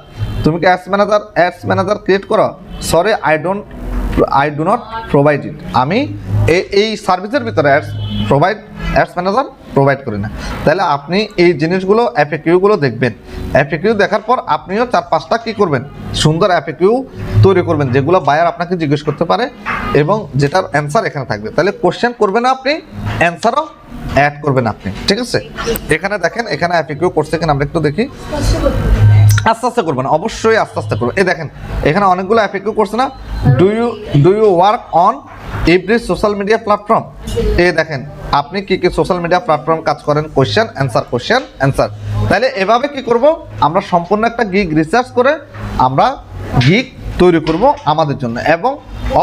তুমি কি অ্যাডস ম্যানেজার ক্রিয়েট করো, sorry I do not provide it, আমি এই সার্ভিসের ভিতরে অ্যাডস ম্যানেজার প্রোভাইড করি না। তাহলে আপনি এই জিনিসগুলো এফএকিউগুলো দেখবেন, এফএকিউ দেখার পর আপনিও 4-5টা কী করবেন, সুন্দর এফএকিউ তৈরি করবেন যেগুলো বায়ার আপনাকে জিজ্ঞেস করতে পারে এবং যেটার অ্যান্সার এখানে থাকবে। তাহলে কোশ্চেন করবেন আপনি, অ্যান্সারও অ্যাড করবেন আপনি, ঠিক আছে। এখানে দেখেন এখানে এফএকিউ করছে কিনা আমরা একটু দেখি। আস্তে আস্তে করবেন, অবশ্যই আস্তে আস্তে করবেন। এই দেখেন এখানে অনেকগুলো এফএকিউ করছে না, do you work on every social media platform, এই দেখেন আপনি কি কি সোশ্যাল মিডিয়া প্ল্যাটফর্ম কাজ করেন, কোশ্চেন অ্যান্সার। তাহলে এভাবে কি করব, আমরা সম্পূর্ণ একটা গিগ রিসার্চ করে আমরা গিগ তৈরি করব আমাদের জন্য, এবং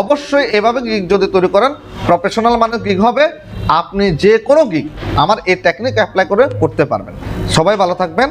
অবশ্যই এভাবে গিগ যদি তৈরি করেন প্রফেশনাল মানের গিগ হবে, আপনি যে কোনো গিগ আমার এই টেকনিক অ্যাপ্লাই করে করতে পারবেন। সবাই ভালো থাকবেন।